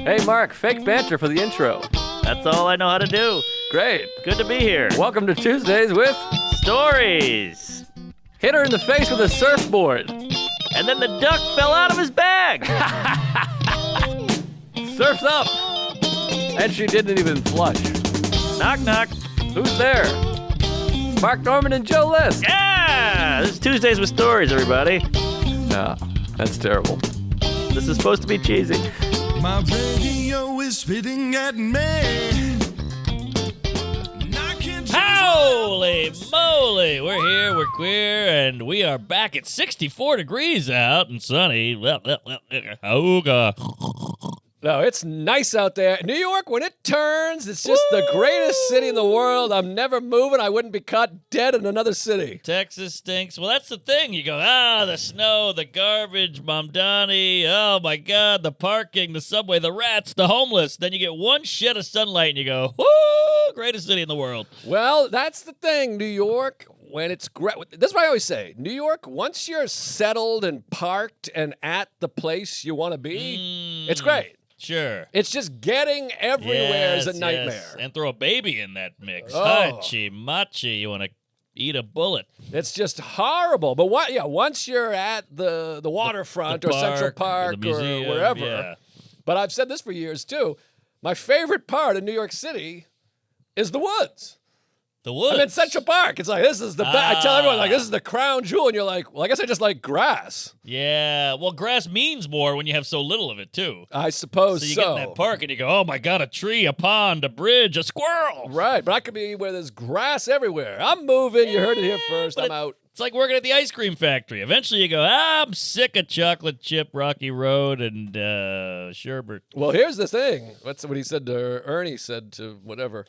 Hey, Mark, fake banter for the intro. That's all I know how to do. Great. Good to be here. Welcome to Tuesdays with Stories. Hit her in the face with a surfboard. And then the duck fell out of his bag. Surf's up. And she didn't even flush. Knock, knock. Who's there? Mark Norman and Joe List. Yeah! This is Tuesdays with Stories, everybody. No, that's terrible. This is supposed to be cheesy. My radio is spitting at me. Holy moly! We're here, we're queer, and we are back at 64 degrees out and sunny. Oh, God. No, it's nice out there. New York, when it turns, it's just the greatest city in the world. I'm never moving. I wouldn't be caught dead in another city. Texas stinks. Well, that's the thing. You go, the snow, the garbage, Mamdani, oh my God, the parking, the subway, the rats, the homeless. Then you get one shed of sunlight and you go, woo, greatest city in the world. Well, that's the thing, New York. When it's great, that's what I always say. New York, once you're settled and parked and at the place you want to be, it's great. Sure. It's just getting everywhere is a Yes. nightmare. And throw a baby in that mix. Oh. Hachi machi. You want to eat a bullet. It's just horrible. But once you're at the waterfront The or Central Park the museum, or wherever. yeah. But I've said this for years too. My favorite part of New York City is the woods. The woods. I'm in Central Park. It's like, this is the best. I tell everyone, like, this is the crown jewel. And you're like, well, I guess I just like grass. Yeah. Well, grass means more when you have so little of it, too. I suppose So you so. get in that park and you go, oh, my God, a tree, a pond, a bridge, a squirrel. Right, but I could be where there's grass everywhere. I'm moving. You heard it here first. but I'm out. It's like working at the ice cream factory. Eventually you go, I'm sick of chocolate chip, Rocky Road, and sherbet. Well, here's the thing. What's what he said to Ernie said to whatever.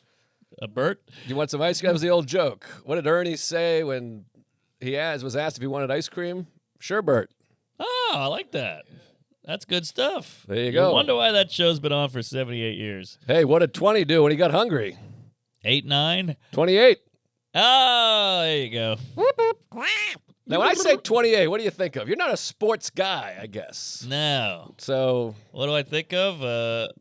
A Bert? You want some ice cream? That was the old joke. What did Ernie say when he was asked if he wanted ice cream? Sherbert. Oh, I like that. That's good stuff. There you go. Wonder why that show's been on for 78 years. Hey, what did 20 do when he got hungry? 8, 9? 28. Oh, there you go. Now, when I say 28, what do you think of? You're not a sports guy, I guess. No. So, What do I think of?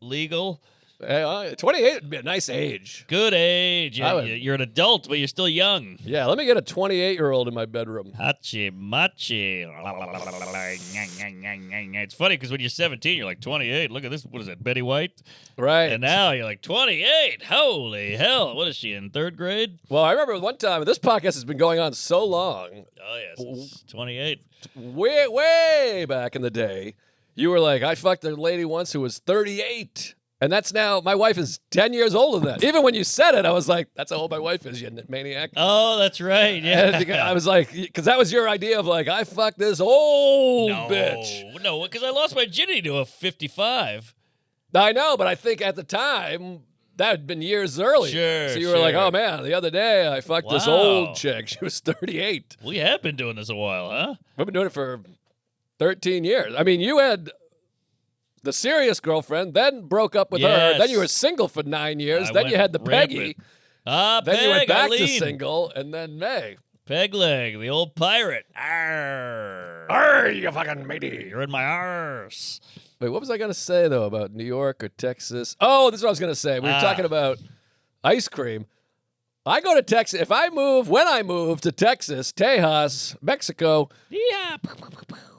Legal? 28 would be a nice age. Good age. I would- You're an adult, but you're still young. Yeah, let me get a 28-year-old in my bedroom. Hachi machi. It's funny because when you're 17, you're like 28. Look at this. What is that, Betty White? Right. And now you're like 28. Holy hell. What is she, in third grade? Well, I remember one time, this podcast has been going on so long, Oh, yes. 28. way back in the day, you were like, I fucked a lady once who was 38. And that's now, my wife is 10 years older than that. Even when you said it, I was like, that's how old my wife is, you maniac. Oh, that's right. Yeah. And I was like, because that was your idea of like, I fucked this old bitch. No, because I lost my virginity to a 55. I know, but I think at the time, that had been years earlier. Sure, So you were like, sure. oh man, the other day I fucked this Wow. old chick. She was 38. We have been doing this a while, huh? We've been doing it for 13 years. I mean, you had the serious girlfriend, then broke up with her. Yes. Then you were single for 9 years. I then went you had the Peggy. rampant. Then Peg, you went back to Eileen. single, and then May. Peg leg, the old pirate. Arr. Arr, you fucking matey. You're in my arse. Wait, what was I going to say, though, about New York or Texas? Oh, this is what I was going to say. We were talking about ice cream. I go to Texas. When I move to Texas, Tejas, Mexico, Yeah.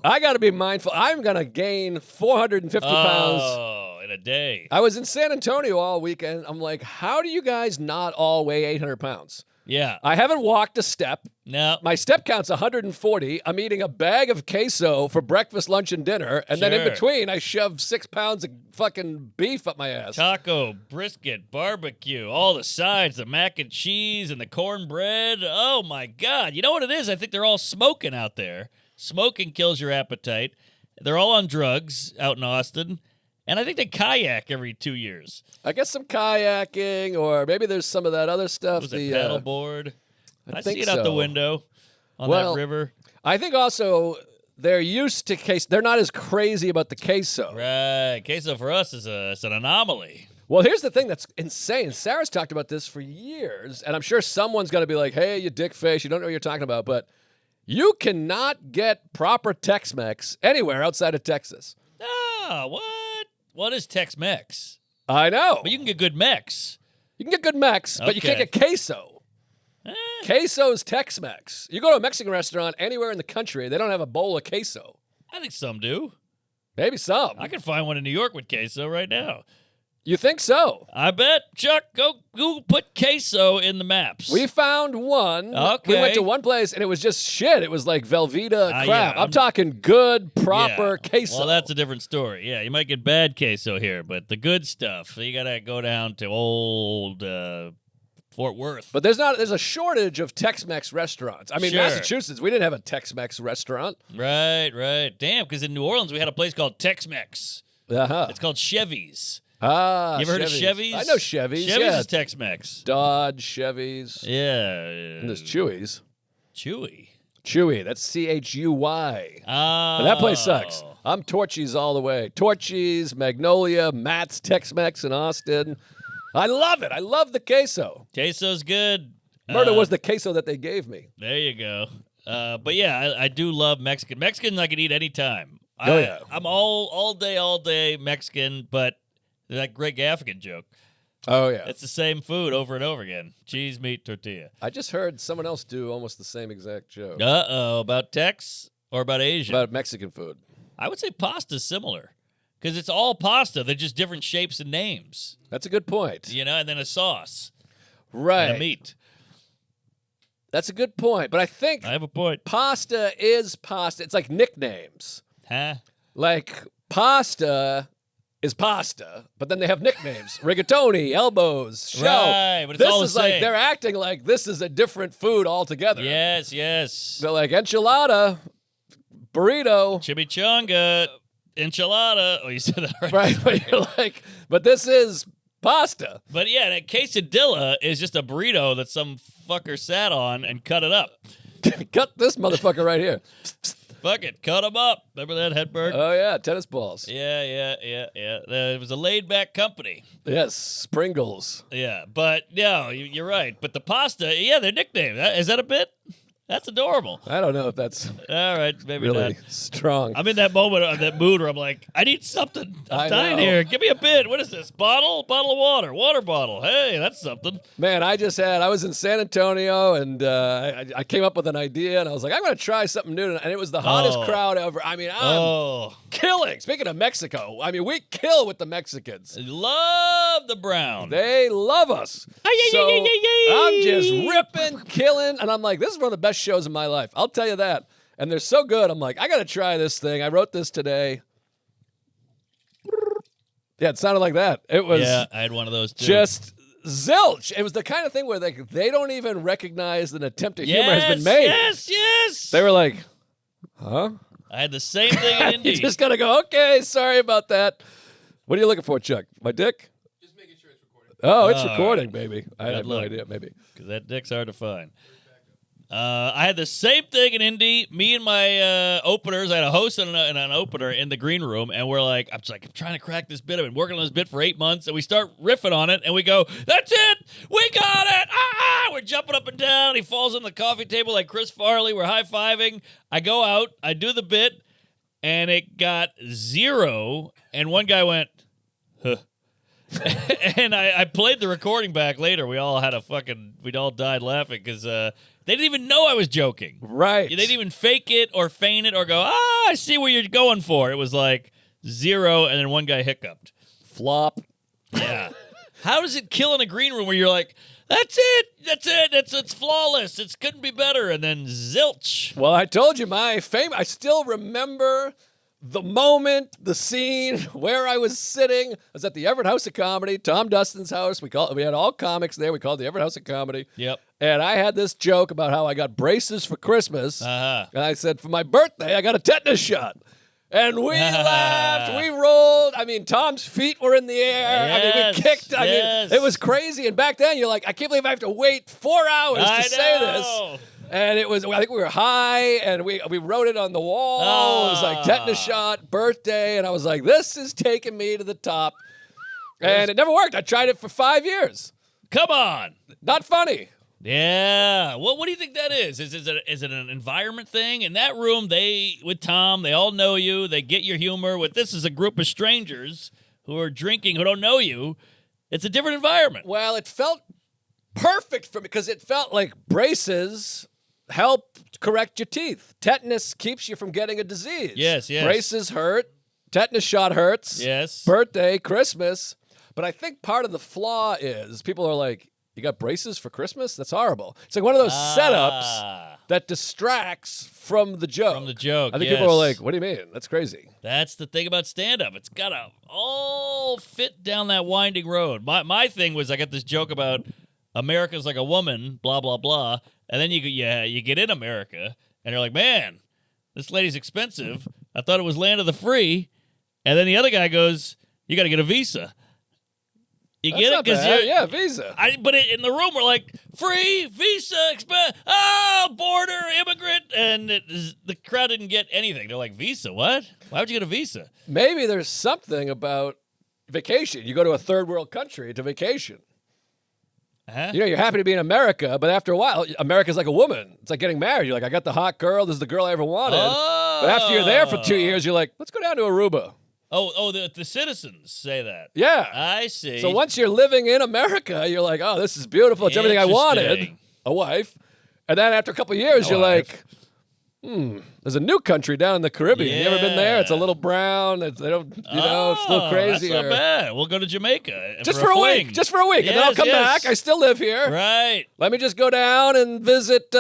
I got to be mindful. I'm going to gain 450 pounds. Oh, in a day. I was in San Antonio all weekend. I'm like, how do you guys not all weigh 800 pounds? Yeah. I haven't walked a step. No. My step count's 140. I'm eating a bag of queso for breakfast, lunch, and dinner. And then in Sure. between, I shove 6 pounds of fucking beef up my ass. Taco, brisket, barbecue, all the sides, the mac and cheese and the cornbread. Oh, my God. You know what it is? I think they're all smoking out there. Smoking kills your appetite. They're all on drugs out in Austin. And I think they kayak every 2 years. I guess some kayaking, or maybe there's some of that other stuff. Was it paddleboard? I think see it out the so. window on Well, that river. I think also they're used to queso. They're not as crazy about the queso. Right. Queso for us is an anomaly. Well, here's the thing that's insane. Sarah's talked about this for years, and I'm sure someone's going to be like, hey, you dick face, you don't know what you're talking about, but you cannot get proper Tex-Mex anywhere outside of Texas. Ah, what? What is Tex-Mex? I know. But you can get good Mex. You can get good Mex, but you can't Okay. get queso. Queso's Tex-Mex. You go to a Mexican restaurant anywhere in the country, they don't have a bowl of queso. I think some do. Maybe some. I can find one in New York with queso right now. You think so? I bet. Chuck, go Google, put queso in the maps. We found one. Okay. We went to one place and it was just shit. It was like Velveeta crap. yeah, I'm talking good, proper Yeah. queso. Well, that's a different story. Yeah, you might get bad queso here, but the good stuff, you got to go down to old Fort Worth. But there's a shortage of Tex-Mex restaurants. I mean, Sure. Massachusetts, we didn't have a Tex-Mex restaurant. Right. Damn, because in New Orleans, we had a place called Tex-Mex. Uh-huh. It's called Chevy's. Ah, You ever heard of Chevy's? I know Chevy's. Chevy's yeah. is Tex-Mex. Dodge, Chevy's. Yeah. And there's Chewy's. Chewy. Chewy. That's Chuy. Oh. And that place sucks. I'm Torchy's all the way. Torchy's, Magnolia, Matt's Tex-Mex in Austin. I love it. I love the queso. Queso's good. Murder was the queso that they gave me. There you go. But yeah, I do love Mexican. Mexican I can eat anytime. Oh, yeah. I'm all day Mexican, but that Greg Gaffigan joke. Oh, yeah. It's the same food over and over again. Cheese, meat, tortilla. I just heard someone else do almost the same exact joke Uh-oh. About Tex or about Asian? about Mexican food. I would say pasta's similar because it's all pasta. They're just different shapes and names, That's a good point. you know, and then a sauce Right. and a meat. That's a good point. But I think I have a point. pasta is pasta. It's like nicknames. Huh? Like pasta is pasta, but then they have nicknames. Rigatoni, elbows, shell. Right, but it's this all the is like same. they're acting like this is a different food altogether. Yes. They're like enchilada, burrito. Chimichanga, enchilada. Oh, you said that right. Right. But you're like, but this is pasta. But yeah, a quesadilla is just a burrito that some fucker sat on and cut it up. Cut this motherfucker right here. Fuck it, cut them up. Remember that, Hedberg? Oh yeah, tennis balls. Yeah. It was a laid-back company. Yes, Springles. Yeah, but no, you're right. But the pasta, yeah, their nickname. Is that a bit? That's adorable. I don't know if that's All right, maybe really not. strong. I'm in that moment, that mood where I'm like, I need something. I I'm dying know. here. Give me a bit. What is this? Bottle of water. Water bottle. Hey, that's something. Man, I was in San Antonio and I came up with an idea and I was like, I'm going to try something new. And it was the hottest Oh. crowd ever. I mean, I'm killing. Speaking of Mexico, I mean, we kill with the Mexicans. Love the brown. They love us. So I'm just ripping, killing. And I'm like, this is one of the best shows of my life. I'll tell you that. And they're so good. I'm like, I got to try this thing. I wrote this today. Yeah, it sounded like that. It was Yeah, I had one of those too. just zilch. It was the kind of thing where they don't even recognize an attempt at humor has been made. Yes. They were like, huh? I had the same thing in Indy. You just got to go, okay, sorry about that. What are you looking for, Chuck? My dick? Just making sure it's recording. Oh, it's All recording, right. baby. I have no luck. idea, maybe. Because that dick's hard to find. I had the same thing in Indy. Me and my openers, I had a host and an opener in the green room, and we're like, I'm trying to crack this bit. I've been working on this bit for 8 months, and we start riffing on it, and we go, that's it! We got it! We're jumping up and down. He falls on the coffee table like Chris Farley. We're high-fiving. I go out. I do the bit, and it got 0, and one guy went, huh. And I played the recording back later. We all died laughing because they didn't even know I was joking. Right. They didn't even fake it or feign it or go, I see what you're going for. It was like 0, and then one guy hiccuped. Flop. Yeah. How does it kill in a green room where you're like, that's it, it's flawless, it couldn't be better, and then zilch. Well, I told you I still remember the moment, the scene, where I was sitting. I was at the Everett House of Comedy, Tom Dustin's house. We had all comics there. We called it the Everett House of Comedy. Yep. And I had this joke about how I got braces for Christmas. Uh-huh. And I said, for my birthday, I got a tetanus shot. And we laughed, we rolled. I mean, Tom's feet were in the air. I mean, we kicked. I mean, it was crazy. And back then, you're like, I can't believe I have to wait 4 hours to say this. And I think we were high, and we wrote it on the wall. It was like tetanus shot, birthday, and I was like, this is taking me to the top. And it never worked. I tried it for 5 years. Come on. Not funny. Yeah. What do you think that is? Is it an environment thing? In that room, with Tom, they all know you. They get your humor. With this is a group of strangers who are drinking who don't know you, it's a different environment. Well, it felt perfect for me because it felt like braces help correct your teeth. Tetanus keeps you from getting a disease. Yes. Braces hurt. Tetanus shot hurts. Yes. Birthday, Christmas. But I think part of the flaw is people are like, you got braces for Christmas? That's horrible. It's like one of those setups that distracts from the joke. From the joke, I think yes. people are like, what do you mean? That's crazy. That's the thing about stand-up. It's got to all fit down that winding road. My thing was I got this joke about America's like a woman, blah, blah, blah. And then you get in America, and you're like, man, this lady's expensive. I thought it was land of the free. And then the other guy goes, you got to get a visa. You That's get not it? bad. Yeah, Visa. But in the room, we're like, free, visa, border, immigrant. And the crowd didn't get anything. They're like, visa, what? Why would you get a visa? Maybe there's something about vacation. You go to a third world country to vacation. Huh? You know, you're happy to be in America, but after a while, America's like a woman. It's like getting married. You're like, I got the hot girl. This is the girl I ever wanted. Oh. But after you're there for 2 years, you're like, let's go down to Aruba. Oh, the citizens say that. Yeah. I see. So once you're living in America, you're like, oh, this is beautiful. It's everything I wanted. Interesting. A wife. And then after a couple of years, A you're wife. like, there's a new country down in the Caribbean. You ever been there? It's a little brown. They don't, it's a little crazier. That's not bad. We'll go to Jamaica. Just for a fling. week. Just for a week. And then I'll come back. I still live here. Right. Let me just go down and visit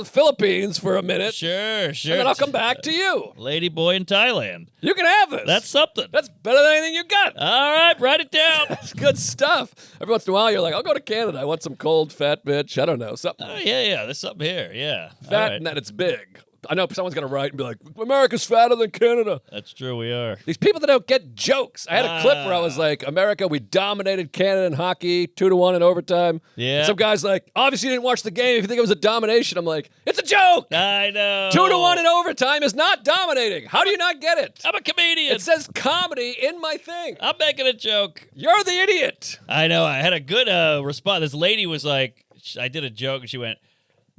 Philippines for a minute. Sure. And then I'll come back to you. Lady boy in Thailand. You can have this. That's something. That's better than anything you got. All right, write it down. That's good stuff. Every once in a while, you're like, I'll go to Canada. I want some cold, fat bitch. I don't know. Something Oh, yeah. There's something here. Yeah. All fat right. and that it's big. I know someone's going to write and be like, America's fatter than Canada. That's true. We are. These people that don't get jokes. I had a clip where I was like, America, we dominated Canada in hockey, 2-1 in overtime. Yeah. And some guy's like, obviously you didn't watch the game if you think it was a domination. I'm like, it's a joke. I know. 2-1 in overtime is not dominating. How do you not get it? I'm a comedian. It says comedy in my thing. I'm making a joke. You're the idiot. I know. I had a good response. This lady was like, I did a joke, and she went,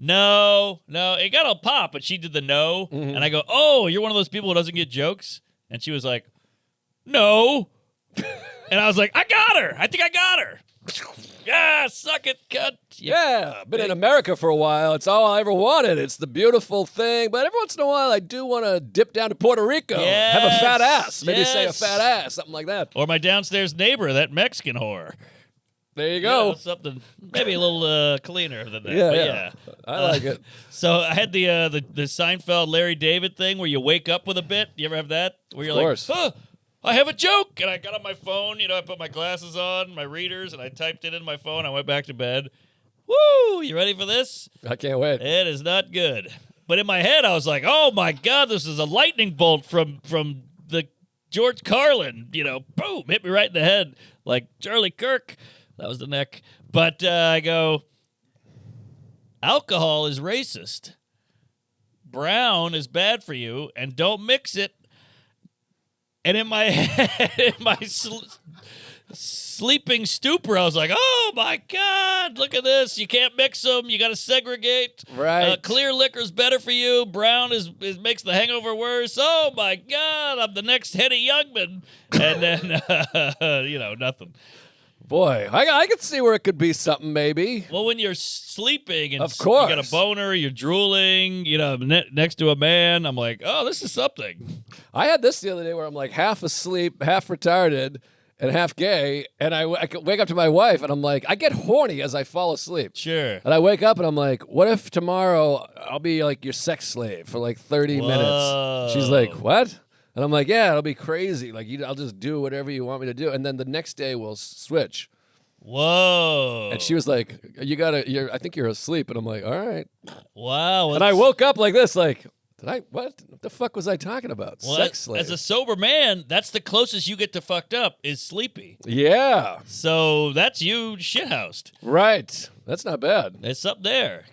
no, it got a pop, but she did the no. Mm-hmm. And I go, oh, you're one of those people who doesn't get jokes? And she was like, no. And I was like, I got her. I think I got her. Yeah, suck it, cut. Yeah, been in America for a while. It's all I ever wanted. It's the beautiful thing. But every once in a while, I do want to dip down to Puerto Rico. Yes, have a fat ass. Maybe say a yes. fat ass, something like that. Or my downstairs neighbor, that Mexican whore. There you You go. know, something maybe a little cleaner than that. Yeah, but yeah. I like it. So I had the Seinfeld Larry David thing where you wake up with a bit. You ever have that? Where you're Of course. like, I have a joke. And I got on my phone, I put my glasses on, my readers, and I typed it in my phone. I went back to bed. Woo! You ready for this? I can't wait. It is not good. But in my head, I was like, oh my God, this is a lightning bolt from the George Carlin. Boom, hit me right in the head like Charlie Kirk. That was the neck. But I go, alcohol is racist. Brown is bad for you, and don't mix it. And in my head, in my sleeping stupor, I was like, oh my God, look at this. You can't mix them. You got to segregate. Right. Clear liquor's better for you. Brown is makes the hangover worse. Oh my God, I'm the next Hetty Youngman. And then, nothing. Boy, I could see where it could be something maybe. Well, when you're sleeping and Of course. you got a boner, you're drooling, next to a man, I'm like, oh, this is something. I had this the other day where I'm like half asleep, half retarded, and half gay, and I could wake up to my wife, and I'm like, I get horny as I fall asleep. Sure. And I wake up, and I'm like, what if tomorrow I'll be like your sex slave for like 30 minutes? She's like, what? And I'm like, yeah, it'll be crazy. Like, I'll just do whatever you want me to do. And then the next day we'll switch. Whoa. And she was like, I think you're asleep. And I'm like, all right. Wow. And I woke up like this, like, what the fuck was I talking about? Well, Sex slave. as a sober man, that's the closest you get to fucked up is sleepy. Yeah. So that's you shithoused. Right. That's not bad. It's up there.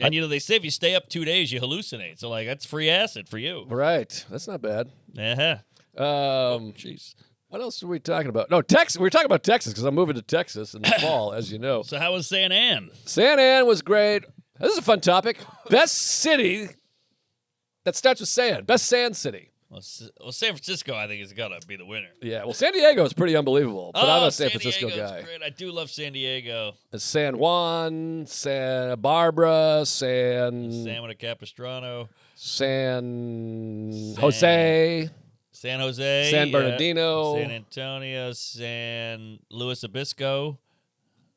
And, they say if you stay up 2 days, you hallucinate. So, that's free acid for you. Right. That's not bad. Uh-huh. Jeez. What else were we talking about? No, Texas. We were talking about Texas because I'm moving to Texas in the fall, as you know. So how was San Ann? San Ann was great. This is a fun topic. Best city that starts with sand. Best sand city. Well, San Francisco, I think, is gonna be the winner. Yeah, well, San Diego is pretty unbelievable, but I'm a San Francisco Diego's guy. Great. I do love San Diego. San Juan, Santa Barbara, San Juan Capistrano, San Jose, San Jose, San Bernardino, San Antonio, San Luis Obispo,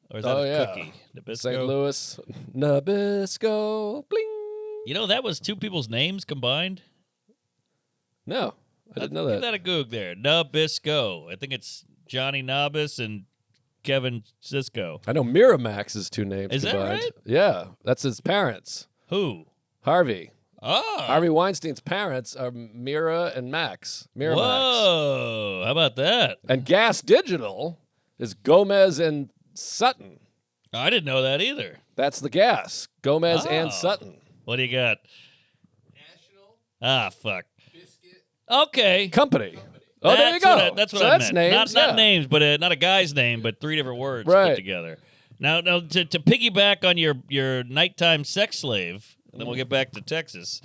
or is that a cookie? Nabisco? St. Louis, Nabisco, bling. You know, that was two people's names combined. No, I didn't know Give that. that a goog there. Nabisco. I think it's Johnny Nabis and Kevin Cisco. I know Miramax's two names Is that combined. right? Yeah, that's his parents. Who? Harvey. Oh. Harvey Weinstein's parents are Mira and Max. Miramax. Whoa. How about that? And Gas Digital is Gomez and Sutton. I didn't know that either. That's the Gas. Gomez and Sutton. What do you got? National. Ah, fuck. Biscuit. Okay. Company. Oh, there you go. That's what so I that's meant. names. Not names, but not a guy's name, but three different words Right. put together. Now to piggyback on your nighttime sex slave, and then we'll get back to Texas.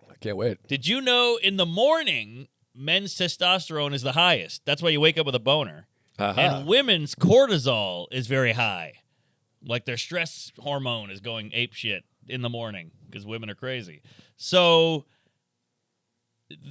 I can't wait. Did you know in the morning, men's testosterone is the highest? That's why you wake up with a boner. Uh-huh. And women's cortisol is very high. Like their stress hormone is going apeshit in the morning because women are crazy. So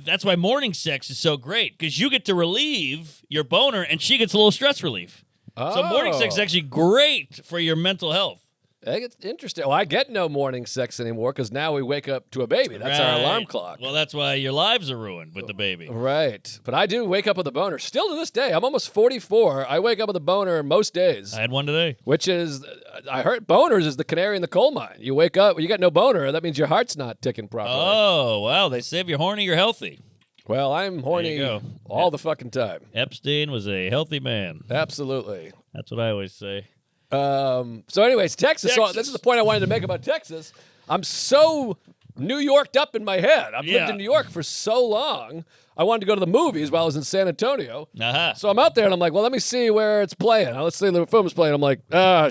that's why morning sex is so great because you get to relieve your boner and she gets a little stress relief. So morning sex is actually great for your mental health. It's interesting. Well, I get no morning sex anymore because now we wake up to a baby. That's our alarm clock. Well, that's why your lives are ruined with the baby. Right. But I do wake up with a boner. Still to this day. I'm almost 44. I wake up with a boner most days. I had one today. Which is, I heard boners is the canary in the coal mine. You wake up, you got no boner. That means your heart's not ticking properly. Oh, wow. They say if you're horny, you're healthy. Well, I'm horny go. all the fucking time. Epstein was a healthy man. Absolutely. That's what I always say. So anyways, Texas. So this is the point I wanted to make about Texas. I'm so New Yorked up in my head. I've lived in New York for so long. I wanted to go to the movies while I was in San Antonio. Uh-huh. So I'm out there and I'm like, well, let me see where it's playing. Now, let's see the film's playing. I'm like,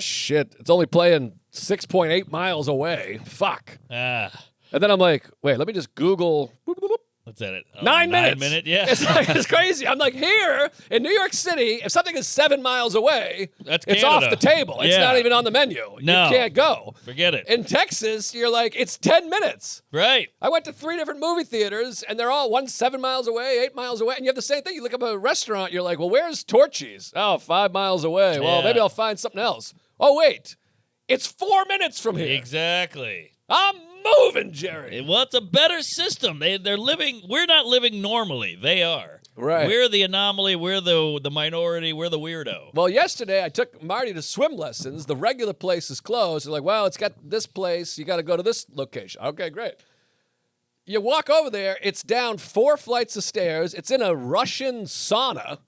shit. It's only playing 6.8 miles away. Fuck. Ah. And then I'm like, wait, let me just Google. What's that? 9 minutes. 9 minute, yeah. It's crazy. I'm like, here in New York City, if something is 7 miles away, That's it's Canada. off the table. It's Yeah. not even on the menu. No. You can't go. Forget it. In Texas, you're like, it's 10 minutes. Right. I went to 3 different movie theaters, and they're all 7 miles away, 8 miles away, and you have the same thing. You look up a restaurant, you're like, well, where's Torchy's? Oh, 5 miles away. Well, Yeah. maybe I'll find something else. Oh, wait. It's 4 minutes from here. Exactly. I'm moving, Jerry. Well, it's a better system. They're living. We're not living normally. They are. Right. We're the anomaly. We're the minority. We're the weirdo. Well, yesterday I took Marty to swim lessons. The regular place is closed. They're like, well, it's got this place. You got to go to this location. Okay, great. You walk over there. It's down 4 flights of stairs. It's in a Russian sauna.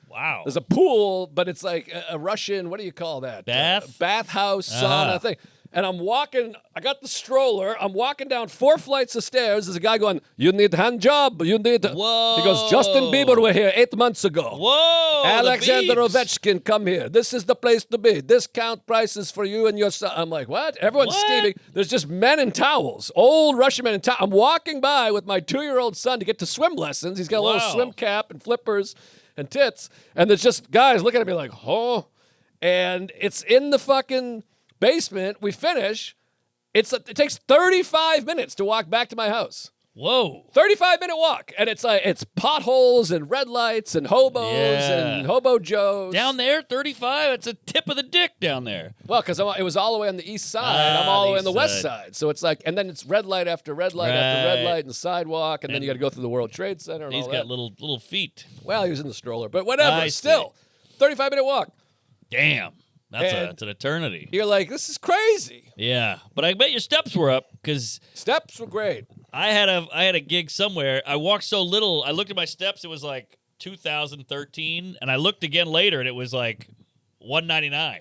Wow. There's a pool, but it's like a Russian, what do you call that? Bath? Bathhouse sauna thing. And I'm walking, I got the stroller. I'm walking down 4 flights of stairs. There's a guy going, you need hand job. You need. Whoa. He goes, Justin Bieber were here 8 months ago. Whoa. Alexander the Biebs. Ovechkin, come here. This is the place to be. Discount prices for you and your son. I'm like, what? Everyone's What? steaming. There's just men in towels, old Russian men in towels. I'm walking by with my 2-year-old son to get to swim lessons. He's got a little Wow. swim cap and flippers and tits. And there's just guys looking at me like, oh. And it's in the fucking basement. We finish. It takes 35 minutes to walk back to my house. Whoa. 35-minute walk, and it's like it's potholes and red lights and hobos and hobo joes Down there, 35. It's a tip of the dick down there. Well, because it was all the way on the east side. I'm all the way on the east west side. side. So it's like, and then it's red light after red light after red Right. light and the sidewalk, and then you got to go through the World Trade Center and He's all got that. little feet. Well, he was in the stroller, but whatever. I Still, 35-minute walk. Damn. And- That's an eternity. You're like, this is crazy. Yeah. But I bet your steps were up because Steps were great. I had a gig somewhere. I walked so little. I looked at my steps. It was like 2013, and I looked again later, and it was like 199.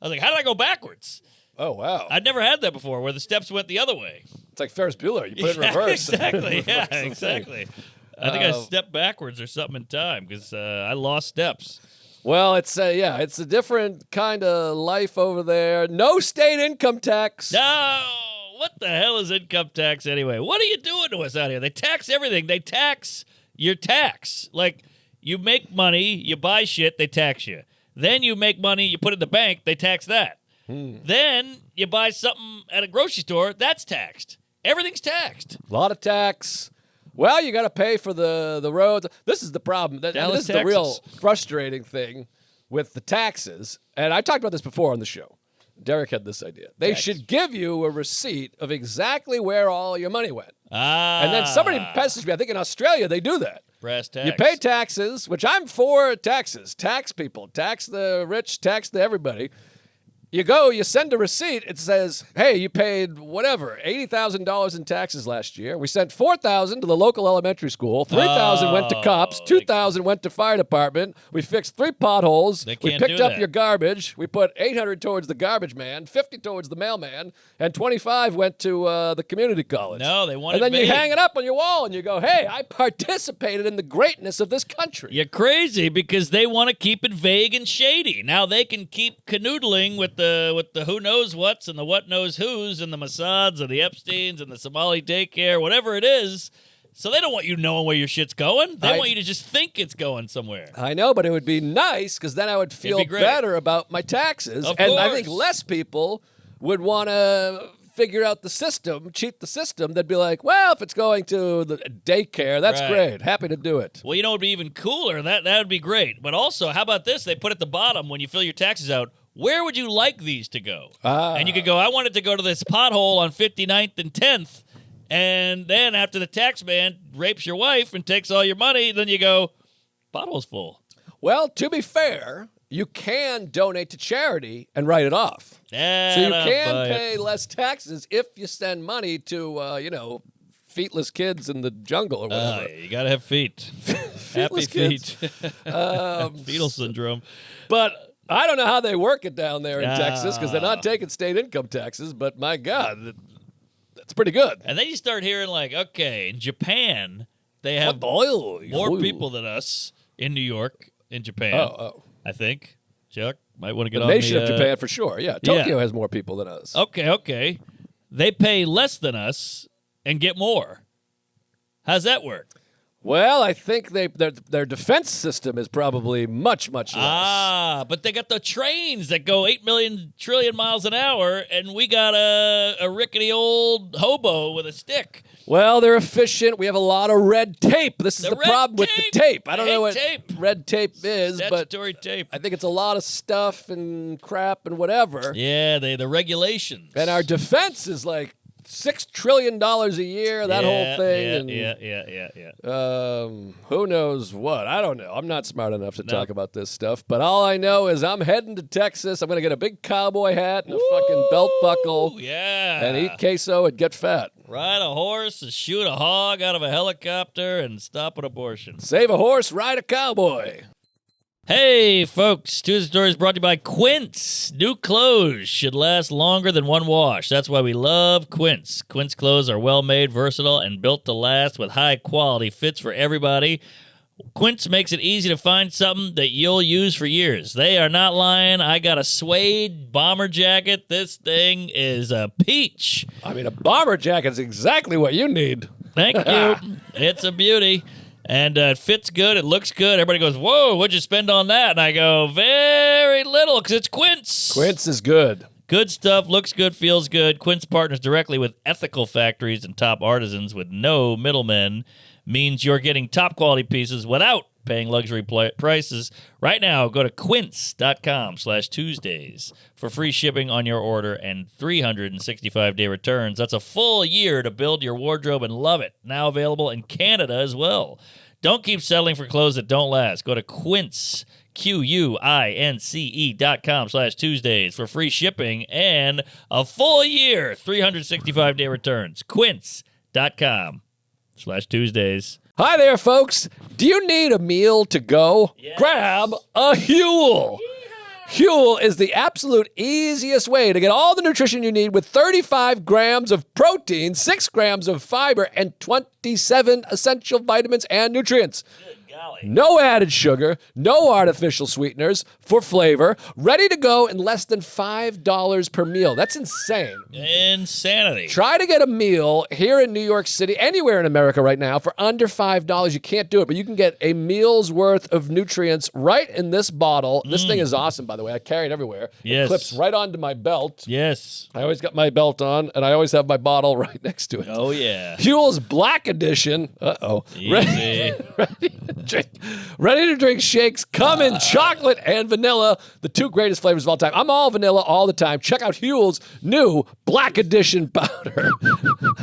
I was like, how did I go backwards? Oh wow! I'd never had that before, where the steps went the other way. It's like Ferris Bueller. You put it in reverse. Exactly. Yeah, Reverse the thing. exactly. I think I stepped backwards or something in time because I lost steps. Well, it's it's a different kind of life over there. No state income tax. No, what the hell is income tax anyway? What are you doing to us out here? They tax everything. They tax your tax. Like, you make money, you buy shit, they tax you. Then you make money, you put it in the bank, they tax that. Then you buy something at a grocery store, that's taxed. Everything's taxed. A lot of tax. Well, you got to pay for the roads. This is the problem. This is the real frustrating thing with the taxes. And I talked about this before on the show. Derek had this idea. They should give you a receipt of exactly where all your money went. And then somebody messaged me. I think in Australia they do that. Brass tax. You pay taxes, which I'm for taxes. Tax people. Tax the rich. Tax the everybody. You go, you send a receipt. It says, hey, you paid whatever, $80,000 in taxes last year. We sent $4,000 to the local elementary school. $3,000 went to cops. $2,000 went to fire department. We fixed 3 potholes. We picked up your garbage. We put $800 towards the garbage man, $50 towards the mailman, and $25 went to the community college. No, they want it And then vague. you hang it up on your wall and you go, hey, I participated in the greatness of this country. You're crazy because they want to keep it vague and shady. Now they can keep canoodling with the who knows what's and the what knows who's and the Mossads and the Epsteins and the Somali daycare, whatever it is. So they don't want you knowing where your shit's going. They want you to just think it's going somewhere. I know, but it would be nice because then I would feel better about my taxes. Of and course. I think less people would want to figure out the system, cheat the system. They'd be like, well, if it's going to the daycare, that's great. Happy to do it. Well, you know what would be even cooler? That would be great. But also, how about this? They put at the bottom when you fill your taxes out, where would you like these to go? And you could go, I want it to go to this pothole on 59th and 10th. And then after the tax man rapes your wife and takes all your money, then you go, pothole's full. Well, to be fair, you can donate to charity and write it off. So you can pay less taxes if you send money to, feetless kids in the jungle or whatever. You got to have feet. Happy feet. Fetal syndrome. But I don't know how they work it down there in Texas because they're not taking state income taxes, but my God, that's pretty good. And then you start hearing okay, in Japan, they have more people than us in New York, in Japan. I think. Chuck might want to get on the nation of Japan for sure. Yeah, Tokyo has more people than us. Okay. They pay less than us and get more. How's that work? Well, I think their defense system is probably much, much less. But they got the trains that go 8 million trillion miles an hour, and we got a rickety old hobo with a stick. Well, they're efficient. We have a lot of red tape. This is the problem with the tape. I don't know what red tape is, Statutory tape. I think it's a lot of stuff and crap and whatever. Yeah, the regulations. And our defense is like $6 trillion a year, that whole thing. Yeah. Who knows what? I don't know. I'm not smart enough to talk about this stuff. But all I know is I'm heading to Texas. I'm going to get a big cowboy hat and a fucking belt buckle. Yeah. And eat queso and get fat. Ride a horse and shoot a hog out of a helicopter and stop an abortion. Save a horse, ride a cowboy. Hey, folks. Tuesday Story is brought to you by Quince. New clothes should last longer than one wash. That's why we love Quince. Quince clothes are well-made, versatile, and built to last with high-quality fits for everybody. Quince makes it easy to find something that you'll use for years. They are not lying. I got a suede bomber jacket. This thing is a peach. I mean, a bomber jacket is exactly what you need. Thank you. It's a beauty. And it fits good. It looks good. Everybody goes, whoa, what'd you spend on that? And I go, very little, because it's Quince. Quince is good. Good stuff. Looks good. Feels good. Quince partners directly with ethical factories and top artisans with no middlemen. Means you're getting top quality pieces without paying luxury prices. Right now, go to quince.com/Tuesdays for free shipping on your order and 365-day returns. That's a full year to build your wardrobe and love it. Now available in Canada as well. Don't keep settling for clothes that don't last. Go to Quince, QUINCE.com/Tuesdays for free shipping and a full year, 365-day returns. Quince.com/Tuesdays. Hi there, folks. Do you need a meal to go? Yes. Grab a Huel. Huel is the absolute easiest way to get all the nutrition you need with 35 grams of protein, 6 grams of fiber, and 27 essential vitamins and nutrients. Good God. Valley. No added sugar, no artificial sweeteners for flavor, ready to go in less than $5 per meal. That's insane. Insanity. Try to get a meal here in New York City, anywhere in America right now, for under $5. You can't do it, but you can get a meal's worth of nutrients right in this bottle. This thing is awesome, by the way. I carry it everywhere. Yes. It clips right onto my belt. Yes. I always got my belt on, and I always have my bottle right next to it. Oh, yeah. Huel's Black Edition. Easy. Ready to drink shakes come in chocolate and vanilla, the two greatest flavors of all time. I'm all vanilla all the time. Check out Huel's new Black Edition powder.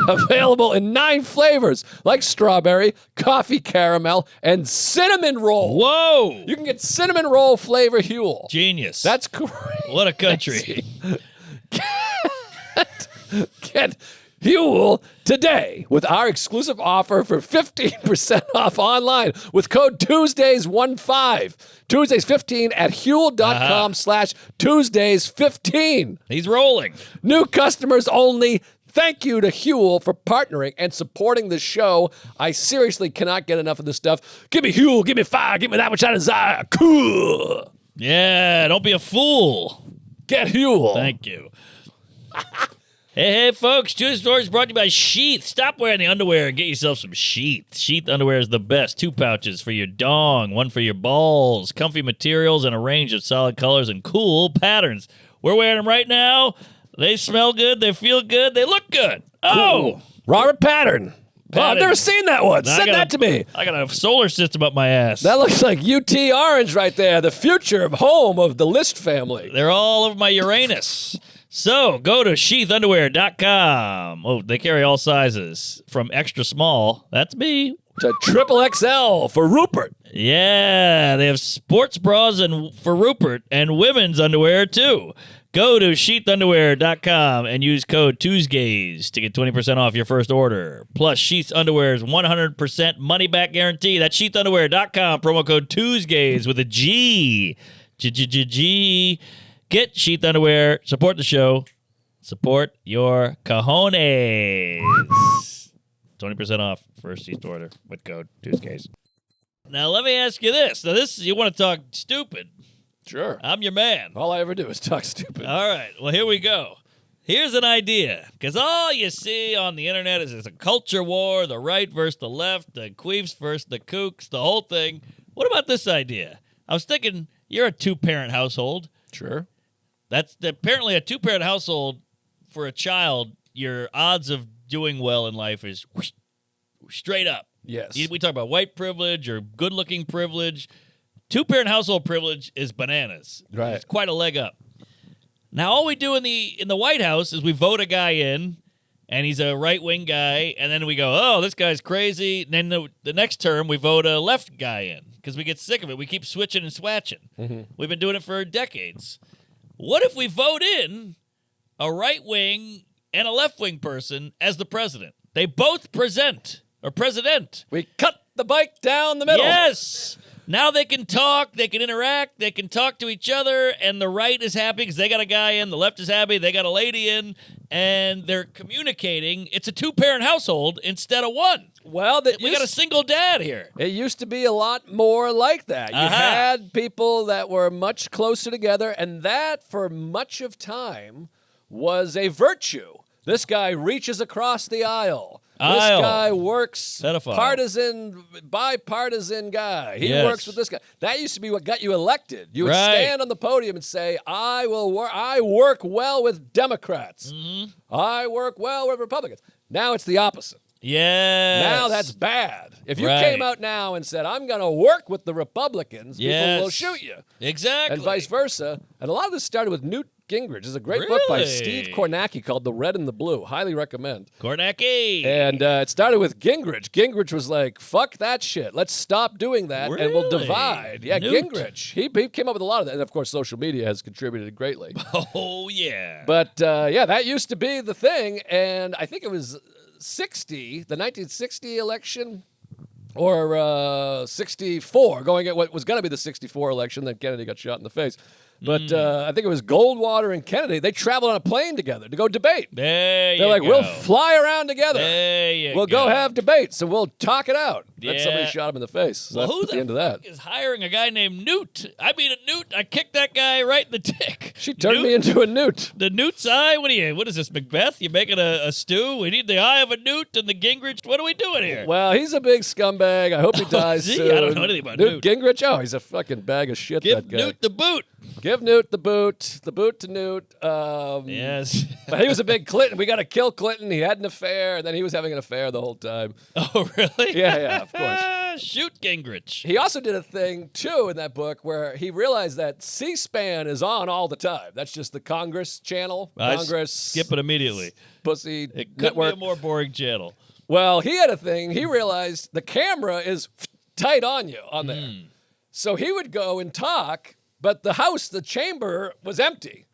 Available in 9 flavors like strawberry, coffee caramel, and cinnamon roll. Whoa. You can get cinnamon roll flavor Huel. Genius. That's great. What a country. Get Huel today with our exclusive offer for 15% off online with code Tuesdays15. Tuesdays15 at Huel.com/Tuesdays15. He's rolling. New customers only. Thank you to Huel for partnering and supporting the show. I seriously cannot get enough of this stuff. Give me Huel, give me fire, give me that which I desire. Cool. Yeah, don't be a fool. Get Huel. Thank you. Hey, folks, Tuesday Stories brought to you by Sheath. Stop wearing the underwear and get yourself some Sheath. Sheath underwear is the best. 2 pouches for your dong, 1 for your balls, comfy materials, and a range of solid colors and cool patterns. We're wearing them right now. They smell good. They feel good. They look good. Oh! Cool. Robert Pattern. Oh, I've never seen that one. Send that to me. I got a solar system up my ass. That looks like UT Orange right there, the future home of the List family. They're all over my Uranus. So, go to sheathunderwear.com. Oh, they carry all sizes. From extra small, that's me, to triple XL for Rupert. Yeah, they have sports bras for Rupert and women's underwear, too. Go to sheathunderwear.com and use code Tuesdays to get 20% off your first order. Plus, Sheath Underwear's 100% money-back guarantee. That's sheathunderwear.com, promo code Tuesdays with a G. G. Get Sheath Underwear. Support the show. Support your cojones. 20% off first Sheath order with code Tuesdays. Now, let me ask you this. Now, you want to talk stupid. Sure. I'm your man. All I ever do is talk stupid. All right. Well, here we go. Here's an idea. Because all you see on the internet is a culture war, the right versus the left, the queefs versus the kooks, the whole thing. What about this idea? I was thinking, you're a 2-parent household. Sure. That's apparently a 2-parent household for a child. Your odds of doing well in life is whoosh, straight up. Yes. We talk about white privilege or good-looking privilege. 2-parent household privilege is bananas. Right. It's quite a leg up. Now, all we do in the White House is we vote a guy in, and he's a right-wing guy, and then we go, oh, this guy's crazy. And then the next term, we vote a left guy in because we get sick of it. We keep switching and swatching. Mm-hmm. We've been doing it for decades. What if we vote in a right-wing and a left-wing person as the president? They both president. We cut the bike down the middle. Yes. Now they can talk, they can interact, they can talk to each other, and the right is happy because they got a guy in, the left is happy, they got a lady in, and they're communicating. It's a 2-parent household instead of 1. Well, we got a single dad here. It used to be a lot more like that. You had people that were much closer together, and that, for much of time, was a virtue. This guy reaches across the aisle. This guy works bipartisan guy. He works with this guy. That used to be what got you elected. You would stand on the podium and say, I work well with Democrats. Mm-hmm. I work well with Republicans. Now it's the opposite. Yes. Now that's bad. If you came out now and said, I'm going to work with the Republicans, people will shoot you. Exactly. And vice versa. And a lot of this started with Newt Gingrich. There's a great book by Steve Kornacki called The Red and the Blue. Highly recommend. Kornacki. And it started with Gingrich. Gingrich was like, fuck that shit. Let's stop doing that and we'll divide. Yeah, Newt. Gingrich. He came up with a lot of that. And, of course, social media has contributed greatly. Oh, yeah. But, that used to be the thing. And I think it was the 1960 election, or 64, going at what was going to be the 64 election, then Kennedy got shot in the face. But I think it was Goldwater and Kennedy. They traveled on a plane together to go debate. There They're you like, go. we'll fly around together. There you We'll go have debates and we'll talk it out. Then Yeah. somebody shot him in the face. So Well, that's who the end of that. is hiring a guy named Newt? I mean, a Newt. I kicked that guy right in the dick. She turned me into a newt. The Newt's eye? What is this, Macbeth? You making a stew? We need the eye of a Newt and the Gingrich. What are we doing here? Well, he's a big scumbag. I hope he dies gee, soon. I don't know anything about Newt. Gingrich? Oh, he's a fucking bag of shit, Give that guy. Newt the boot. Give Newt the boot to Newt. Yes. But he was a big Clinton. We got to kill Clinton. He had an affair, and then he was having an affair the whole time. Oh, really? Yeah, of course. Shoot Gingrich. He also did a thing, too, in that book where he realized that C-SPAN is on all the time. That's just the Congress channel. Congress. Skip it immediately. Pussy It could network. be a more boring channel. Well, he had a thing. He realized the camera is tight on you on there. So he would go and talk, but the chamber was empty.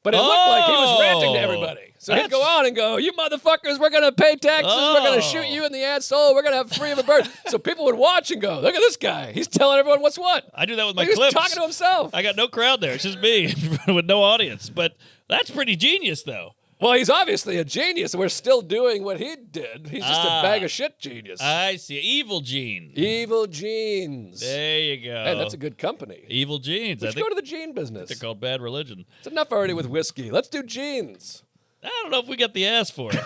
But it looked like he was ranting to everybody. So he'd go on and go, you motherfuckers, we're going to pay taxes. We're going to shoot you in the asshole. We're going to have free of a bird. So people would watch and go, look at this guy. He's telling everyone what's what. I do that with my He was clips. talking to himself. I got no crowd there. It's just me with no audience. But that's pretty genius, though. Well, he's obviously a genius, and we're still doing what he did. He's just a bag of shit genius. I see. Evil Gene. Evil Genes. There you go. Hey, that's a good company. Evil Genes. Let's go to the gene business. they're called Bad Religion. It's enough already with whiskey. Let's do jeans. I don't know if we got the ass for it.